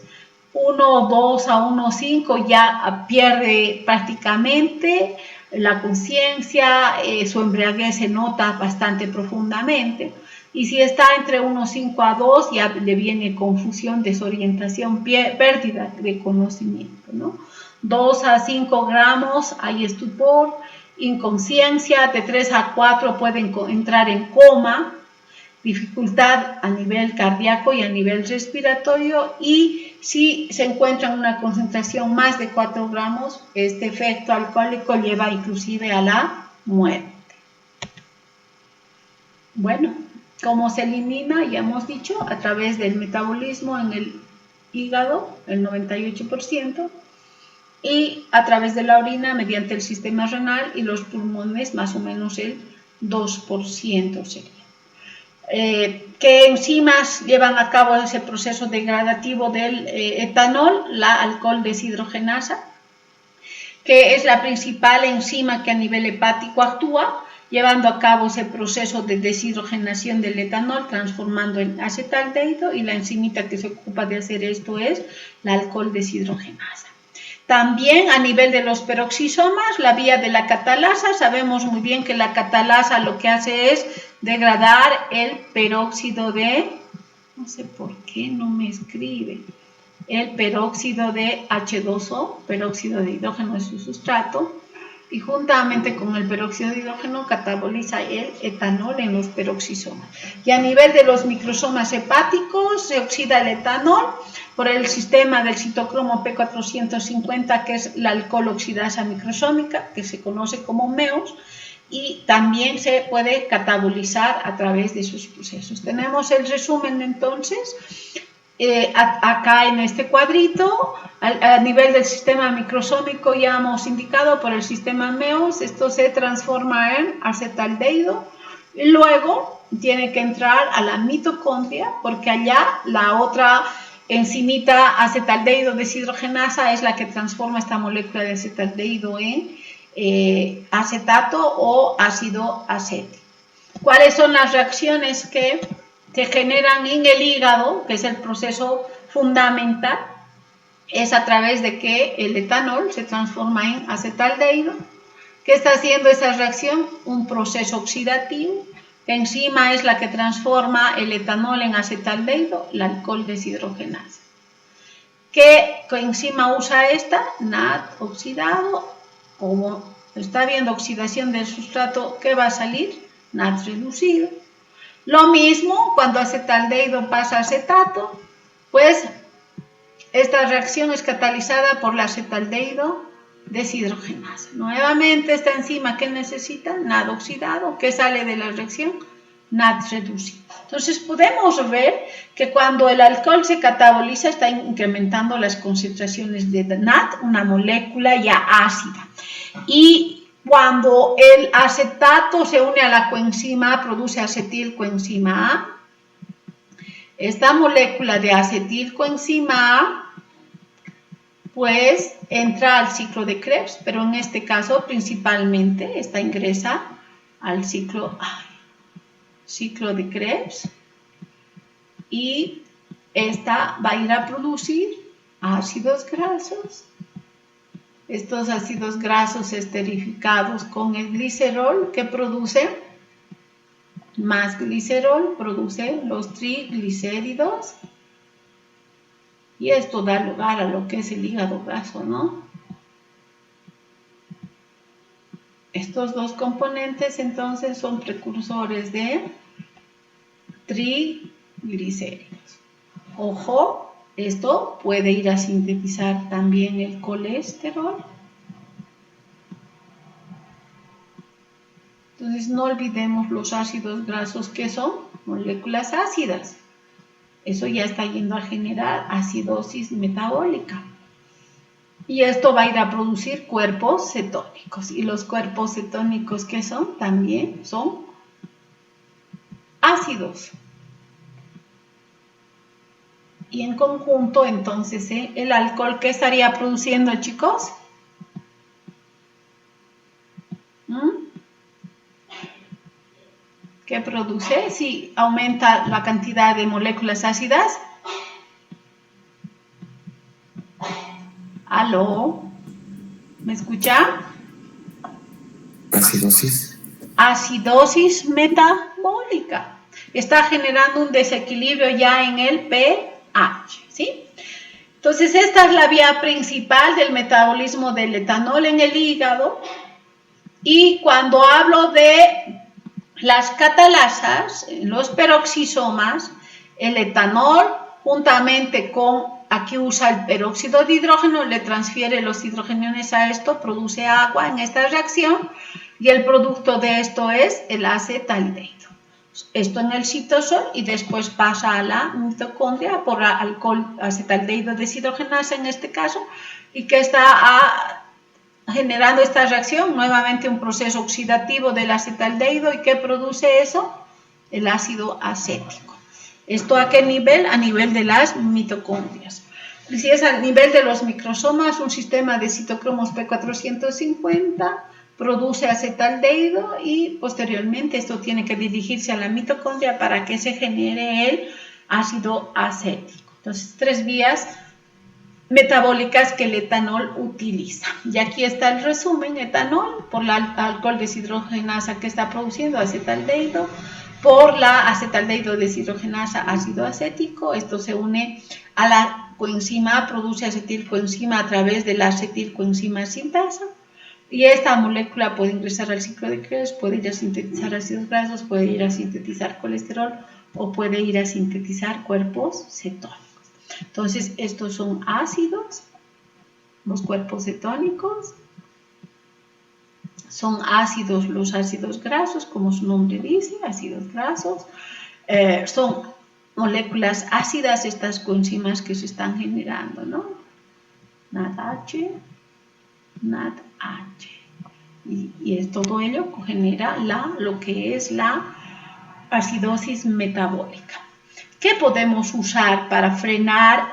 1,2 a 1,5 ya pierde prácticamente la conciencia, su embriaguez se nota bastante profundamente. Y si está entre 1,5 a 2, ya le viene confusión, desorientación, pérdida de conocimiento, ¿no? 2 a 5 gramos hay estupor, inconsciencia, de 3 a 4 pueden entrar en coma, dificultad a nivel cardíaco y a nivel respiratorio, y si se encuentra en una concentración más de 4 gramos, este efecto alcohólico lleva inclusive a la muerte. Bueno, ¿cómo se elimina? Ya hemos dicho, a través del metabolismo en el hígado, el 98%, y a través de la orina mediante el sistema renal, y los pulmones más o menos el 2% sería. ¿Qué enzimas llevan a cabo ese proceso degradativo del etanol? La alcohol deshidrogenasa, que es la principal enzima que a nivel hepático actúa, llevando a cabo ese proceso de deshidrogenación del etanol, transformando en acetaldehído, y la enzimita que se ocupa de hacer esto es la alcohol deshidrogenasa. También a nivel de los peroxisomas, la vía de la catalasa, sabemos muy bien que la catalasa lo que hace es degradar el peróxido de, no sé por qué no me escribe, el peróxido de H2O, peróxido de hidrógeno de su sustrato, y juntamente con el peróxido de hidrógeno cataboliza el etanol en los peroxisomas. Y a nivel de los microsomas hepáticos se oxida el etanol por el sistema del citocromo P450, que es la alcohol oxidasa microsómica, que se conoce como MEOS, y también se puede catabolizar a través de sus procesos. Tenemos el resumen entonces. Acá en este cuadrito, a nivel del sistema microsómico ya hemos indicado por el sistema MEOS, esto se transforma en acetaldehído y luego tiene que entrar a la mitocondria, porque allá la otra enzimita acetaldehído deshidrogenasa es la que transforma esta molécula de acetaldehído en acetato o ácido acético. ¿Cuáles son las reacciones que se generan en el hígado, que es el proceso fundamental, es a través de que el etanol se transforma en acetaldehído. ¿Qué está haciendo esa reacción? Un proceso oxidativo. La enzima es la que transforma el etanol en acetaldehído, el alcohol deshidrogenasa. ¿Qué enzima usa esta? NAD oxidado. Como está habiendo oxidación del sustrato, ¿qué va a salir? NAD reducido. Lo mismo cuando acetaldehído pasa a acetato, pues esta reacción es catalizada por la acetaldehído deshidrogenasa. Nuevamente esta enzima que necesita NAD oxidado, que sale de la reacción NAD reducido. Entonces podemos ver que cuando el alcohol se cataboliza está incrementando las concentraciones de NAD, una molécula ya ácida. Y cuando el acetato se une a la coenzima A, produce acetilcoenzima A. Esta molécula de acetilcoenzima A pues entra al ciclo de Krebs, pero en este caso principalmente esta ingresa al ciclo de Krebs y esta va a ir a producir ácidos grasos. Estos ácidos grasos esterificados con el glicerol que producen más glicerol, producen los triglicéridos. Y esto da lugar a lo que es el hígado graso, ¿no? Estos dos componentes entonces son precursores de triglicéridos. Ojo, esto puede ir a sintetizar también el colesterol. Entonces no olvidemos los ácidos grasos que son moléculas ácidas. Eso ya está yendo a generar acidosis metabólica. Y esto va a ir a producir cuerpos cetónicos. Y los cuerpos cetónicos, ¿qué son? También son ácidos. Y en conjunto, entonces, el alcohol, ¿qué estaría produciendo, chicos? ¿Qué produce? Si aumenta la cantidad de moléculas ácidas. ¿Aló? ¿Me escucha? Acidosis. Acidosis metabólica. Está generando un desequilibrio ya en el pH, ¿sí? Entonces, esta es la vía principal del metabolismo del etanol en el hígado. Y cuando hablo de las catalasas, los peroxisomas, el etanol, juntamente con, aquí usa el peróxido de hidrógeno, le transfiere los hidrogeniones a esto, produce agua en esta reacción y el producto de esto es el acetaldehído. Esto en el citosol y después pasa a la mitocondria por alcohol acetaldehído deshidrogenasa en este caso y que está generando esta reacción, nuevamente un proceso oxidativo del acetaldehído y ¿qué produce eso? El ácido acético. ¿Esto a qué nivel? A nivel de las mitocondrias. Y si es a nivel de los microsomas, un sistema de citocromos P450 produce acetaldehído y posteriormente esto tiene que dirigirse a la mitocondria para que se genere el ácido acético. Entonces, 3 vías metabólicas que el etanol utiliza. Y aquí está el resumen: etanol por la alcohol deshidrogenasa que está produciendo acetaldehído, por la acetaldehído deshidrogenasa ácido acético. Esto se une a la coenzima, produce acetilcoenzima a través de la acetilcoenzima sintasa. Y esta molécula puede ingresar al ciclo de Krebs, puede ir a sintetizar ácidos grasos, puede ir a sintetizar colesterol o puede ir a sintetizar cuerpos cetónicos. Entonces, estos son ácidos, los cuerpos cetónicos. Son ácidos los ácidos grasos, como su nombre dice, ácidos grasos. Son moléculas ácidas estas coenzimas que se están generando, ¿no? NADH, NADH. Y todo ello genera lo que es la acidosis metabólica. ¿Qué podemos usar para frenar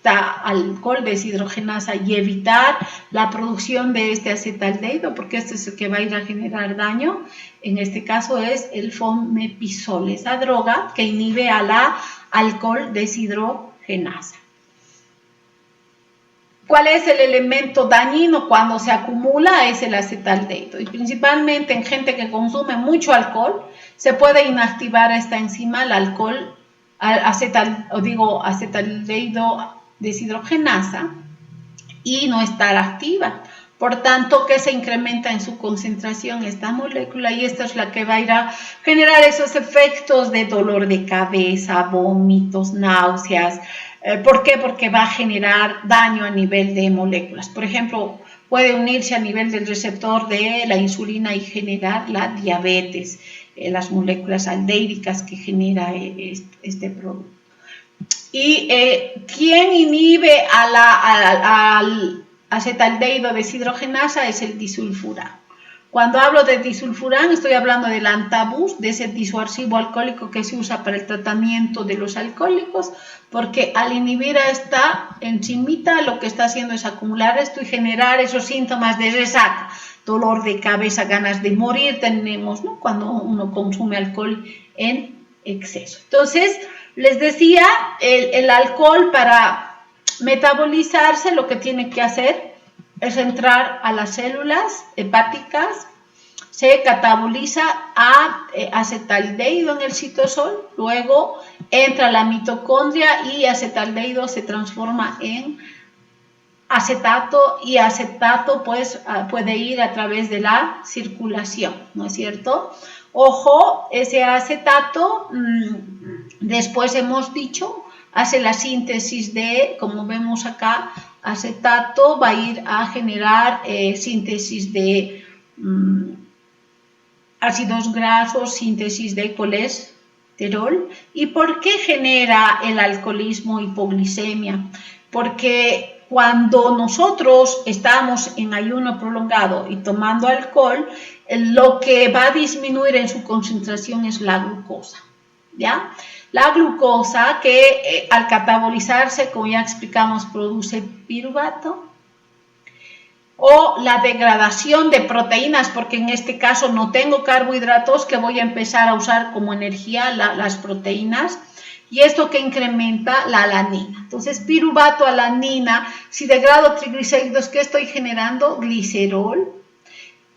alcohol deshidrogenasa y evitar la producción de este acetaldehído, porque este es el que va a ir a generar daño. En este caso es el fomepizol, esa droga que inhibe a la alcohol deshidrogenasa. ¿Cuál es el elemento dañino cuando se acumula? Es el acetaldehído, y principalmente en gente que consume mucho alcohol se puede inactivar esta enzima, el alcohol acetaldehído deshidrogenasa, y no estar activa. Por tanto, que se incrementa en su concentración esta molécula, y esta es la que va a ir a generar esos efectos de dolor de cabeza, vómitos, náuseas. ¿Por qué? Porque va a generar daño a nivel de moléculas. Por ejemplo, puede unirse a nivel del receptor de la insulina y generar la diabetes, las moléculas aldehídicas que genera este producto. ¿Y quién inhibe al acetaldehído deshidrogenasa? Es el disulfurán. Cuando hablo de disulfurán estoy hablando del antabus, de ese disuasivo alcohólico que se usa para el tratamiento de los alcohólicos, porque al inhibir a esta enzimita lo que está haciendo es acumular esto y generar esos síntomas de resaca, dolor de cabeza, ganas de morir tenemos, ¿no?, cuando uno consume alcohol en exceso. Entonces, les decía, el alcohol para metabolizarse lo que tiene que hacer es entrar a las células hepáticas, se cataboliza a acetaldehído en el citosol, luego entra a la mitocondria y acetaldehído se transforma en acetato, y acetato pues puede ir a través de la circulación, ¿no es cierto? Ojo, ese acetato, después hemos dicho, hace la síntesis de, como vemos acá, acetato va a ir a generar síntesis de ácidos grasos, síntesis de colesterol. ¿Y por qué genera el alcoholismo, hipoglicemia? Porque cuando nosotros estamos en ayuno prolongado y tomando alcohol, lo que va a disminuir en su concentración es la glucosa, ¿ya? La glucosa que al catabolizarse, como ya explicamos, produce piruvato, o la degradación de proteínas, porque en este caso no tengo carbohidratos que voy a empezar a usar como energía, las proteínas, y esto que incrementa la alanina. Entonces, piruvato, alanina, si degrado triglicéridos, ¿qué estoy generando? Glicerol.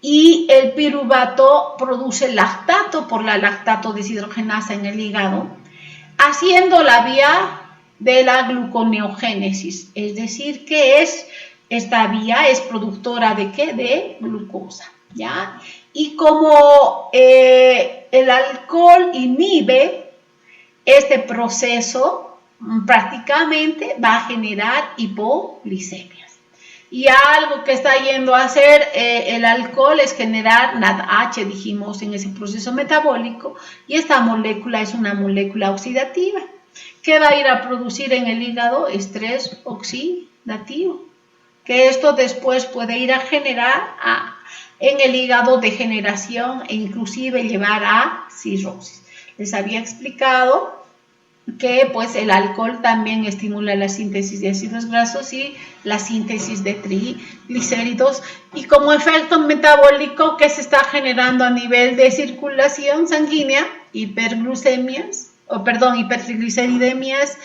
Y el piruvato produce lactato por la lactato deshidrogenasa en el hígado, haciendo la vía de la gluconeogénesis, es decir, que esta vía es productora ¿de qué? De glucosa, ¿ya? Y como el alcohol inhibe este proceso, prácticamente va a generar hipoglicemias. Y algo que está yendo a hacer el alcohol es generar NADH, dijimos, en ese proceso metabólico, y esta molécula es una molécula oxidativa que va a ir a producir en el hígado estrés oxidativo, que esto después puede ir a generar en el hígado degeneración e inclusive llevar a cirrosis. Les había explicado que pues el alcohol también estimula la síntesis de ácidos grasos y la síntesis de triglicéridos, y como efecto metabólico que se está generando a nivel de circulación sanguínea, hipertrigliceridemias,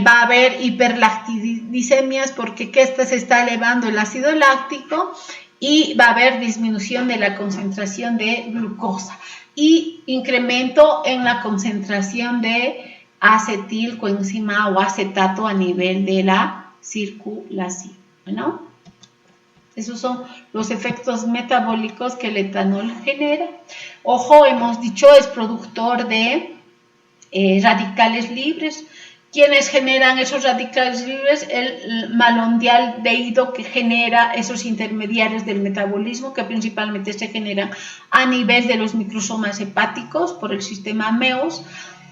va a haber hiperlactidicemias, porque que esta se está elevando el ácido láctico, y va a haber disminución de la concentración de glucosa y incremento en la concentración de acetilcoenzima o acetato a nivel de la circulación, ¿no? Esos son los efectos metabólicos que el etanol genera. Ojo, hemos dicho, es productor de radicales libres. ¿Quiénes generan esos radicales libres? El malondialdehído, que genera esos intermediarios del metabolismo que principalmente se generan a nivel de los microsomas hepáticos por el sistema MEOS.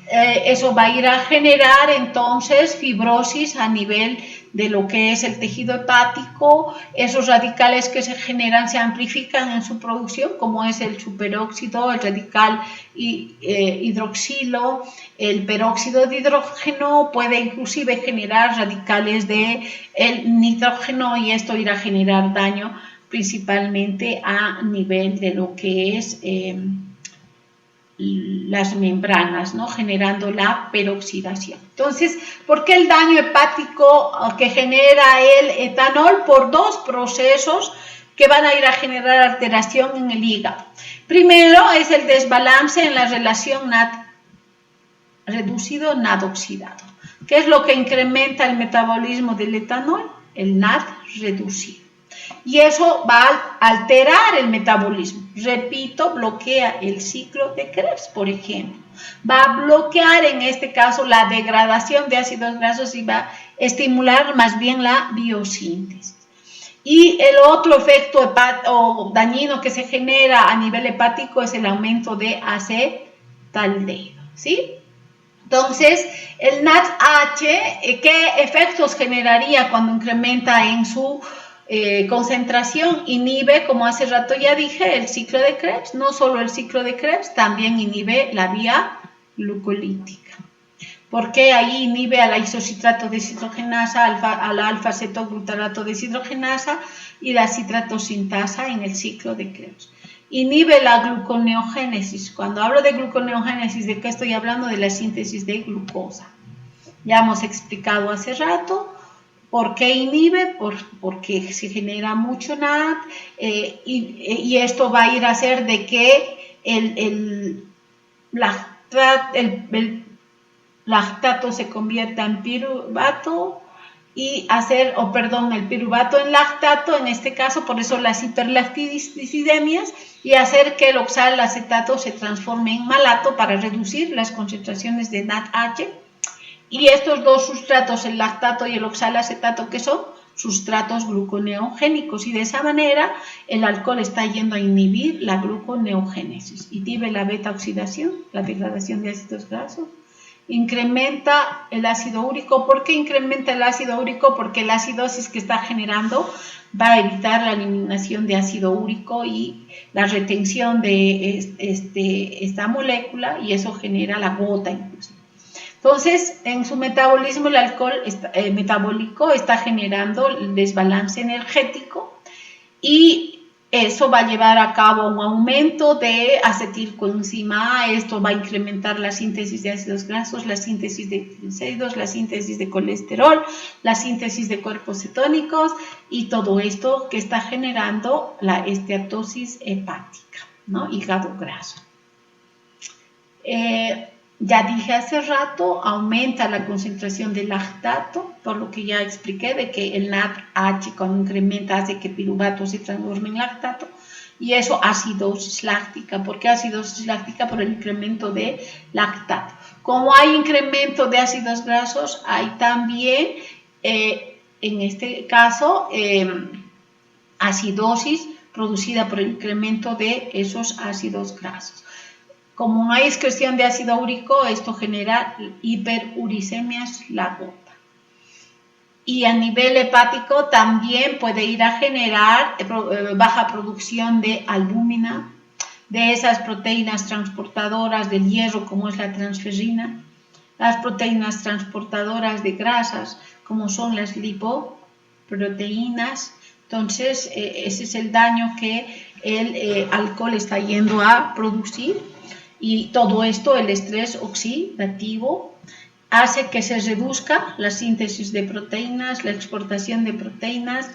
Eso va a ir a generar entonces fibrosis a nivel de lo que es el tejido hepático. Esos radicales que se generan se amplifican en su producción, como es el superóxido, el radical hidroxilo, el peróxido de hidrógeno, puede inclusive generar radicales de el nitrógeno, y esto irá a generar daño principalmente a nivel de lo que es las membranas, ¿no? Generando la peroxidación. Entonces, ¿por qué el daño hepático que genera el etanol? Por dos procesos que van a ir a generar alteración en el hígado. Primero es el desbalance en la relación NAD reducido NAD oxidado. ¿Qué es lo que incrementa el metabolismo del etanol? El NAD reducido. Y eso va a alterar el metabolismo. Repito, bloquea el ciclo de Krebs, por ejemplo. Va a bloquear en este caso la degradación de ácidos grasos y va a estimular más bien la biosíntesis. Y el otro efecto dañino que se genera a nivel hepático es el aumento de acetaldehído, ¿sí? Entonces, el NADH, ¿qué efectos generaría cuando incrementa en su concentración? Inhibe, como hace rato ya dije, el ciclo de Krebs. No solo el ciclo de Krebs, también inhibe la vía glucolítica. Porque ahí inhibe a la isocitrato deshidrogenasa, a la alfa-cetoglutarato deshidrogenasa y la citratosintasa en el ciclo de Krebs. Inhibe la gluconeogénesis. Cuando hablo de gluconeogénesis, ¿de qué estoy hablando? De la síntesis de glucosa. Ya hemos explicado hace rato. ¿Por qué inhibe? Porque se genera mucho NAD y esto va a ir a hacer de que el lactato se convierta en piruvato y el piruvato en lactato, en este caso, por eso las hiperlacticidemias, y hacer que el oxalacetato se transforme en malato para reducir las concentraciones de NADH. Y estos dos sustratos, el lactato y el oxalacetato, que son sustratos gluconeogénicos, y de esa manera el alcohol está yendo a inhibir la gluconeogénesis, inhibe la beta oxidación, la degradación de ácidos grasos, incrementa el ácido úrico. ¿Por qué incrementa el ácido úrico? Porque la acidosis que está generando va a evitar la eliminación de ácido úrico y la retención de esta molécula, y eso genera la gota incluso. Entonces, en su metabolismo, el alcohol metabólico está generando el desbalance energético, y eso va a llevar a cabo un aumento de acetilcoenzima A. Esto va a incrementar la síntesis de ácidos grasos, la síntesis de triglicéridos, la síntesis de colesterol, la síntesis de cuerpos cetónicos, y todo esto que está generando la esteatosis hepática, ¿no? Hígado graso. Ya dije hace rato, aumenta la concentración de lactato, por lo que ya expliqué de que el NADH cuando incrementa hace que piruvato se transforme en lactato, y eso acidosis láctica. ¿Por qué acidosis láctica? Por el incremento de lactato. Como hay incremento de ácidos grasos, hay también, en este caso, acidosis producida por el incremento de esos ácidos grasos. Como no hay excreción de ácido úrico, esto genera hiperuricemias, la gota. Y a nivel hepático también puede ir a generar baja producción de albúmina, de esas proteínas transportadoras del hierro, como es la transferrina, las proteínas transportadoras de grasas, como son las lipoproteínas. Entonces, ese es el daño que el alcohol está yendo a producir. Y todo esto, el estrés oxidativo, hace que se reduzca la síntesis de proteínas, la exportación de proteínas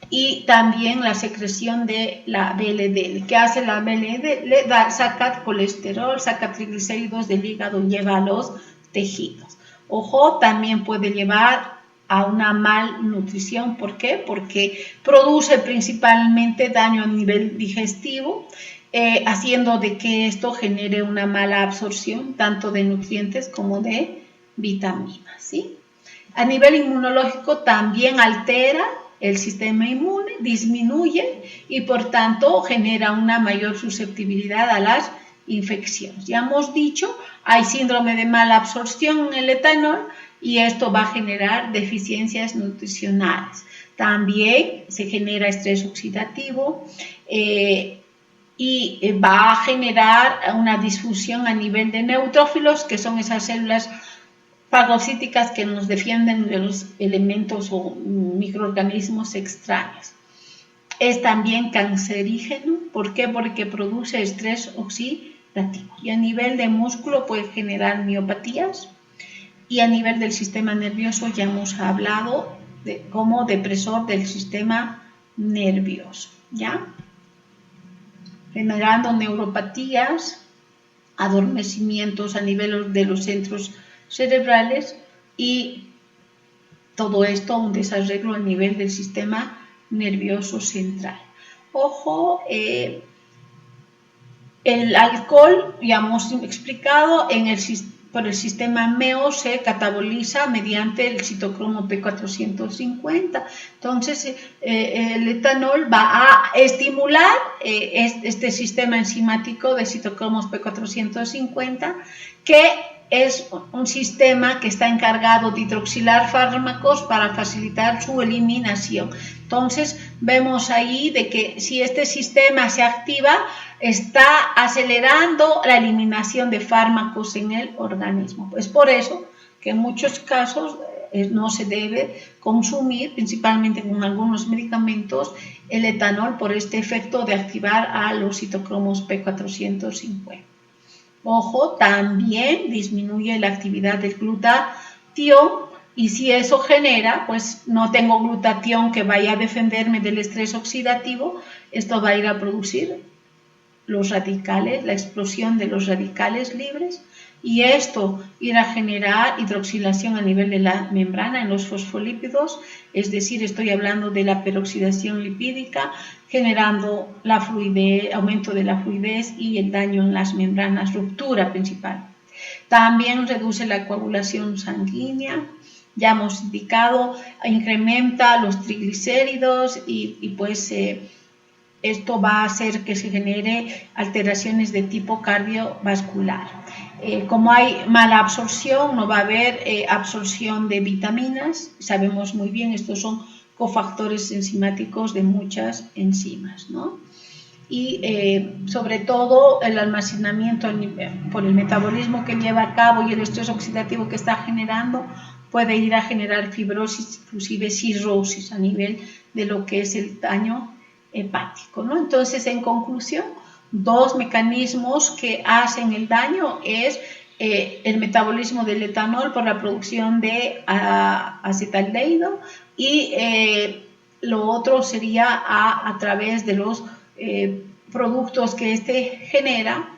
y también la secreción de la VLD. ¿Qué hace la VLD? Saca colesterol, saca triglicéridos del hígado, lleva a los tejidos. Ojo, también puede llevar a una malnutrición. ¿Por qué? Porque produce principalmente daño a nivel digestivo, haciendo de que esto genere una mala absorción tanto de nutrientes como de vitaminas, ¿sí? A nivel inmunológico también altera el sistema inmune, disminuye y por tanto genera una mayor susceptibilidad a las infecciones. Ya hemos dicho, hay síndrome de mala absorción en el etanol, y esto va a generar deficiencias nutricionales. También se genera estrés oxidativo y va a generar una disfunción a nivel de neutrófilos, que son esas células fagocíticas que nos defienden de los elementos o microorganismos extraños. Es también cancerígeno. ¿Por qué? Porque produce estrés oxidativo. Y a nivel de músculo puede generar miopatías. Y a nivel del sistema nervioso ya hemos hablado como depresor del sistema nervioso, ¿ya? Generando neuropatías, adormecimientos a nivel de los centros cerebrales y todo esto un desarreglo a nivel del sistema nervioso central. Ojo, el alcohol, ya hemos explicado, por el sistema MEO se cataboliza mediante el citocromo P450. Entonces, el etanol va a estimular este sistema enzimático de citocromos P450, que es un sistema que está encargado de hidroxilar fármacos para facilitar su eliminación. Entonces, vemos ahí de que si este sistema se activa, está acelerando la eliminación de fármacos en el organismo. Es por eso que en muchos casos no se debe consumir, principalmente con algunos medicamentos, el etanol por este efecto de activar a los citocromos P450. Ojo, también disminuye la actividad del glutatión, y si eso genera, pues no tengo glutatión que vaya a defenderme del estrés oxidativo, esto va a ir a producir los radicales, la explosión de los radicales libres, y esto irá a generar hidroxilación a nivel de la membrana en los fosfolípidos, es decir, estoy hablando de la peroxidación lipídica, generando la fluidez, aumento de la fluidez y el daño en las membranas, ruptura principal. También reduce la coagulación sanguínea, ya hemos indicado, incrementa los triglicéridos y pues esto va a hacer que se genere alteraciones de tipo cardiovascular. Como hay mala absorción, no va a haber absorción de vitaminas. Sabemos muy bien, estos son cofactores enzimáticos de muchas enzimas, ¿no? Y sobre todo el almacenamiento por el metabolismo que lleva a cabo y el estrés oxidativo que está generando puede ir a generar fibrosis, inclusive cirrosis a nivel de lo que es el daño hepático, ¿no? Entonces, en conclusión, dos mecanismos que hacen el daño es el metabolismo del etanol por la producción de acetaldehído y lo otro sería a través de los productos que este genera,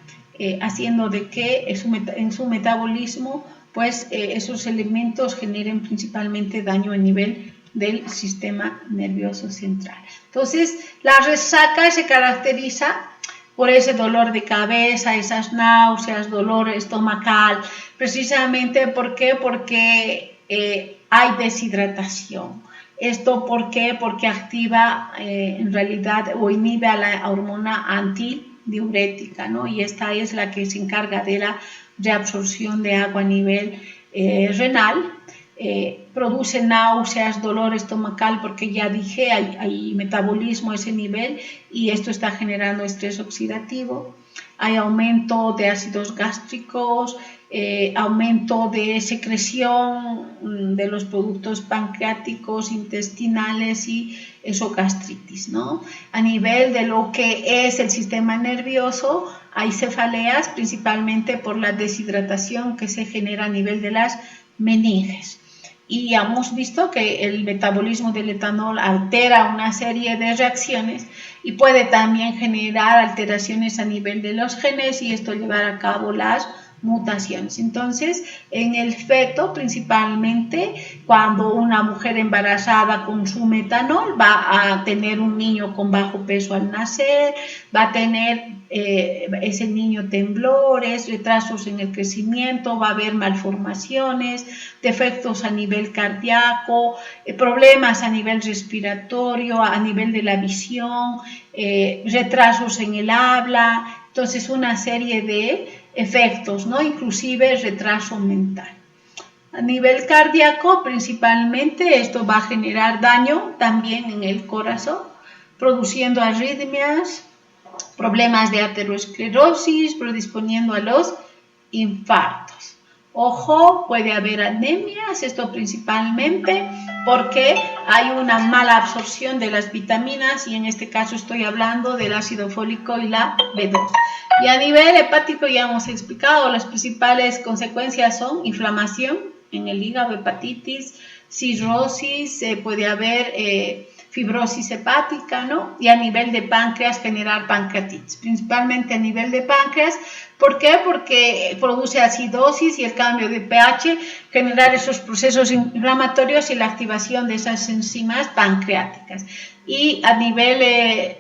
haciendo de que en su metabolismo pues esos elementos generen principalmente daño a nivel del sistema nervioso central. Entonces, la resaca se caracteriza por ese dolor de cabeza, esas náuseas, dolor estomacal, precisamente ¿por qué? Porque hay deshidratación. ¿Esto por qué? Porque activa en realidad o inhibe a la hormona antidiurética, ¿no? Y esta es la que se encarga de la reabsorción de agua a nivel renal. Produce náuseas, dolor estomacal, porque ya dije, hay metabolismo a ese nivel y esto está generando estrés oxidativo. Hay aumento de ácidos gástricos, aumento de secreción de los productos pancreáticos, intestinales y esogastritis, ¿no? A nivel de lo que es el sistema nervioso, hay cefaleas principalmente por la deshidratación que se genera a nivel de las meninges. Y hemos visto que el metabolismo del etanol altera una serie de reacciones y puede también generar alteraciones a nivel de los genes y esto llevar a cabo las mutaciones. Entonces, en el feto, principalmente, cuando una mujer embarazada consume etanol, va a tener un niño con bajo peso al nacer, va a tener ese niño temblores, retrasos en el crecimiento, va a haber malformaciones, defectos a nivel cardíaco, problemas a nivel respiratorio, a nivel de la visión, retrasos en el habla, entonces una serie de efectos, ¿no? Inclusive retraso mental. A nivel cardíaco, principalmente, esto va a generar daño también en el corazón, produciendo arritmias, problemas de aterosclerosis, predisponiendo a los infartos. Ojo, puede haber anemias, esto principalmente porque hay una mala absorción de las vitaminas y en este caso estoy hablando del ácido fólico y la B2. Y a nivel hepático ya hemos explicado, las principales consecuencias son inflamación en el hígado, hepatitis, cirrosis, puede haber fibrosis hepática, ¿no? Y a nivel de páncreas generar pancreatitis, principalmente a nivel de páncreas. ¿Por qué? Porque produce acidosis y el cambio de pH, generar esos procesos inflamatorios y la activación de esas enzimas pancreáticas. Y a nivel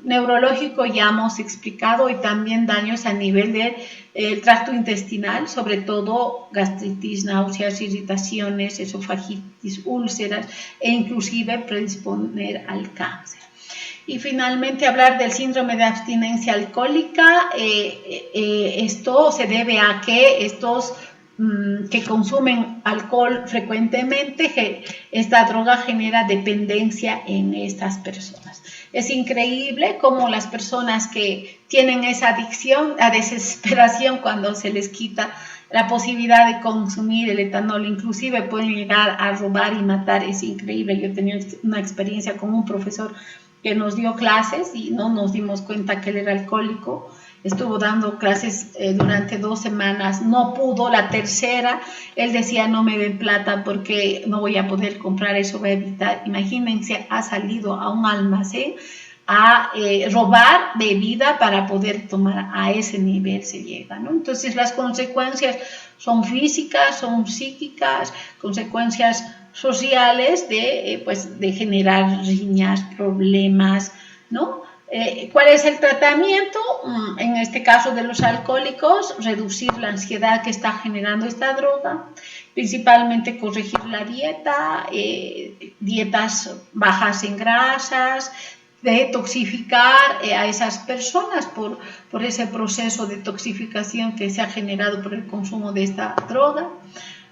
neurológico ya hemos explicado, y también daños a nivel del tracto intestinal, sobre todo gastritis, náuseas, irritaciones, esofagitis, úlceras e inclusive predisponer al cáncer. Y finalmente hablar del síndrome de abstinencia alcohólica. Esto se debe a que estos que consumen alcohol frecuentemente, esta droga genera dependencia en estas personas. Es increíble cómo las personas que tienen esa adicción, la desesperación cuando se les quita la posibilidad de consumir el etanol, inclusive pueden llegar a robar y matar. Es increíble. Yo he tenido una experiencia con un profesor que nos dio clases y no nos dimos cuenta que él era alcohólico. Estuvo dando clases durante 2 semanas, no pudo, la tercera, él decía no me den plata porque no voy a poder comprar eso, voy a evitar. Imagínense, ha salido a un almacén a robar bebida para poder tomar. A ese nivel se llega, ¿no? Entonces las consecuencias son físicas, son psíquicas, consecuencias sociales de generar riñas, problemas, ¿no? ¿Cuál es el tratamiento? En este caso de los alcohólicos, reducir la ansiedad que está generando esta droga, principalmente corregir la dieta, dietas bajas en grasas, detoxificar a esas personas por ese proceso de toxificación que se ha generado por el consumo de esta droga.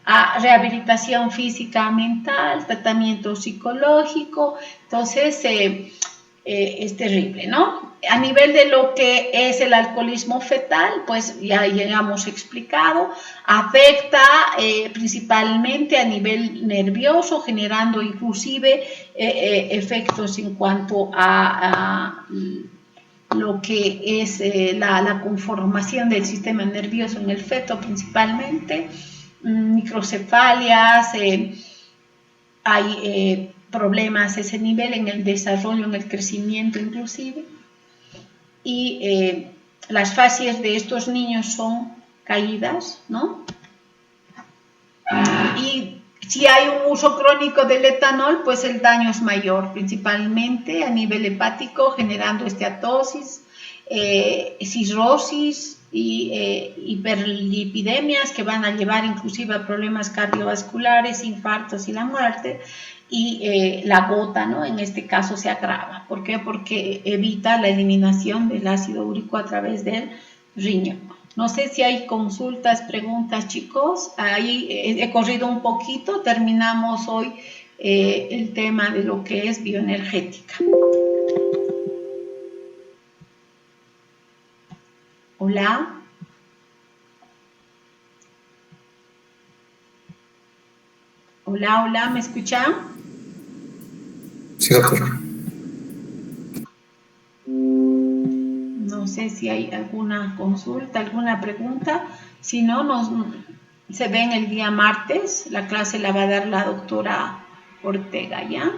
A rehabilitación física, mental, tratamiento psicológico. Entonces es terrible, ¿no? A nivel de lo que es el alcoholismo fetal, pues ya hemos explicado, afecta principalmente a nivel nervioso, generando inclusive efectos en cuanto a lo que es la conformación del sistema nervioso en el feto principalmente, microcefalias, hay problemas a ese nivel en el desarrollo, en el crecimiento inclusive, y las fases de estos niños son caídas, ¿no? Y si hay un uso crónico del etanol, pues el daño es mayor, principalmente a nivel hepático, generando esteatosis, cirrosis y hiperlipidemias que van a llevar inclusive a problemas cardiovasculares, infartos y la muerte. Y la gota, ¿no? En este caso se agrava. ¿Por qué? Porque evita la eliminación del ácido úrico a través del riñón. No sé si hay consultas, preguntas, chicos. Ahí he corrido un poquito. Terminamos hoy el tema de lo que es bioenergética. Hola. Hola, hola, ¿me escuchan? Sí, doctor. No sé si hay alguna consulta, alguna pregunta. Si no, se ven el día martes. La clase la va a dar la doctora Ortega, ¿ya?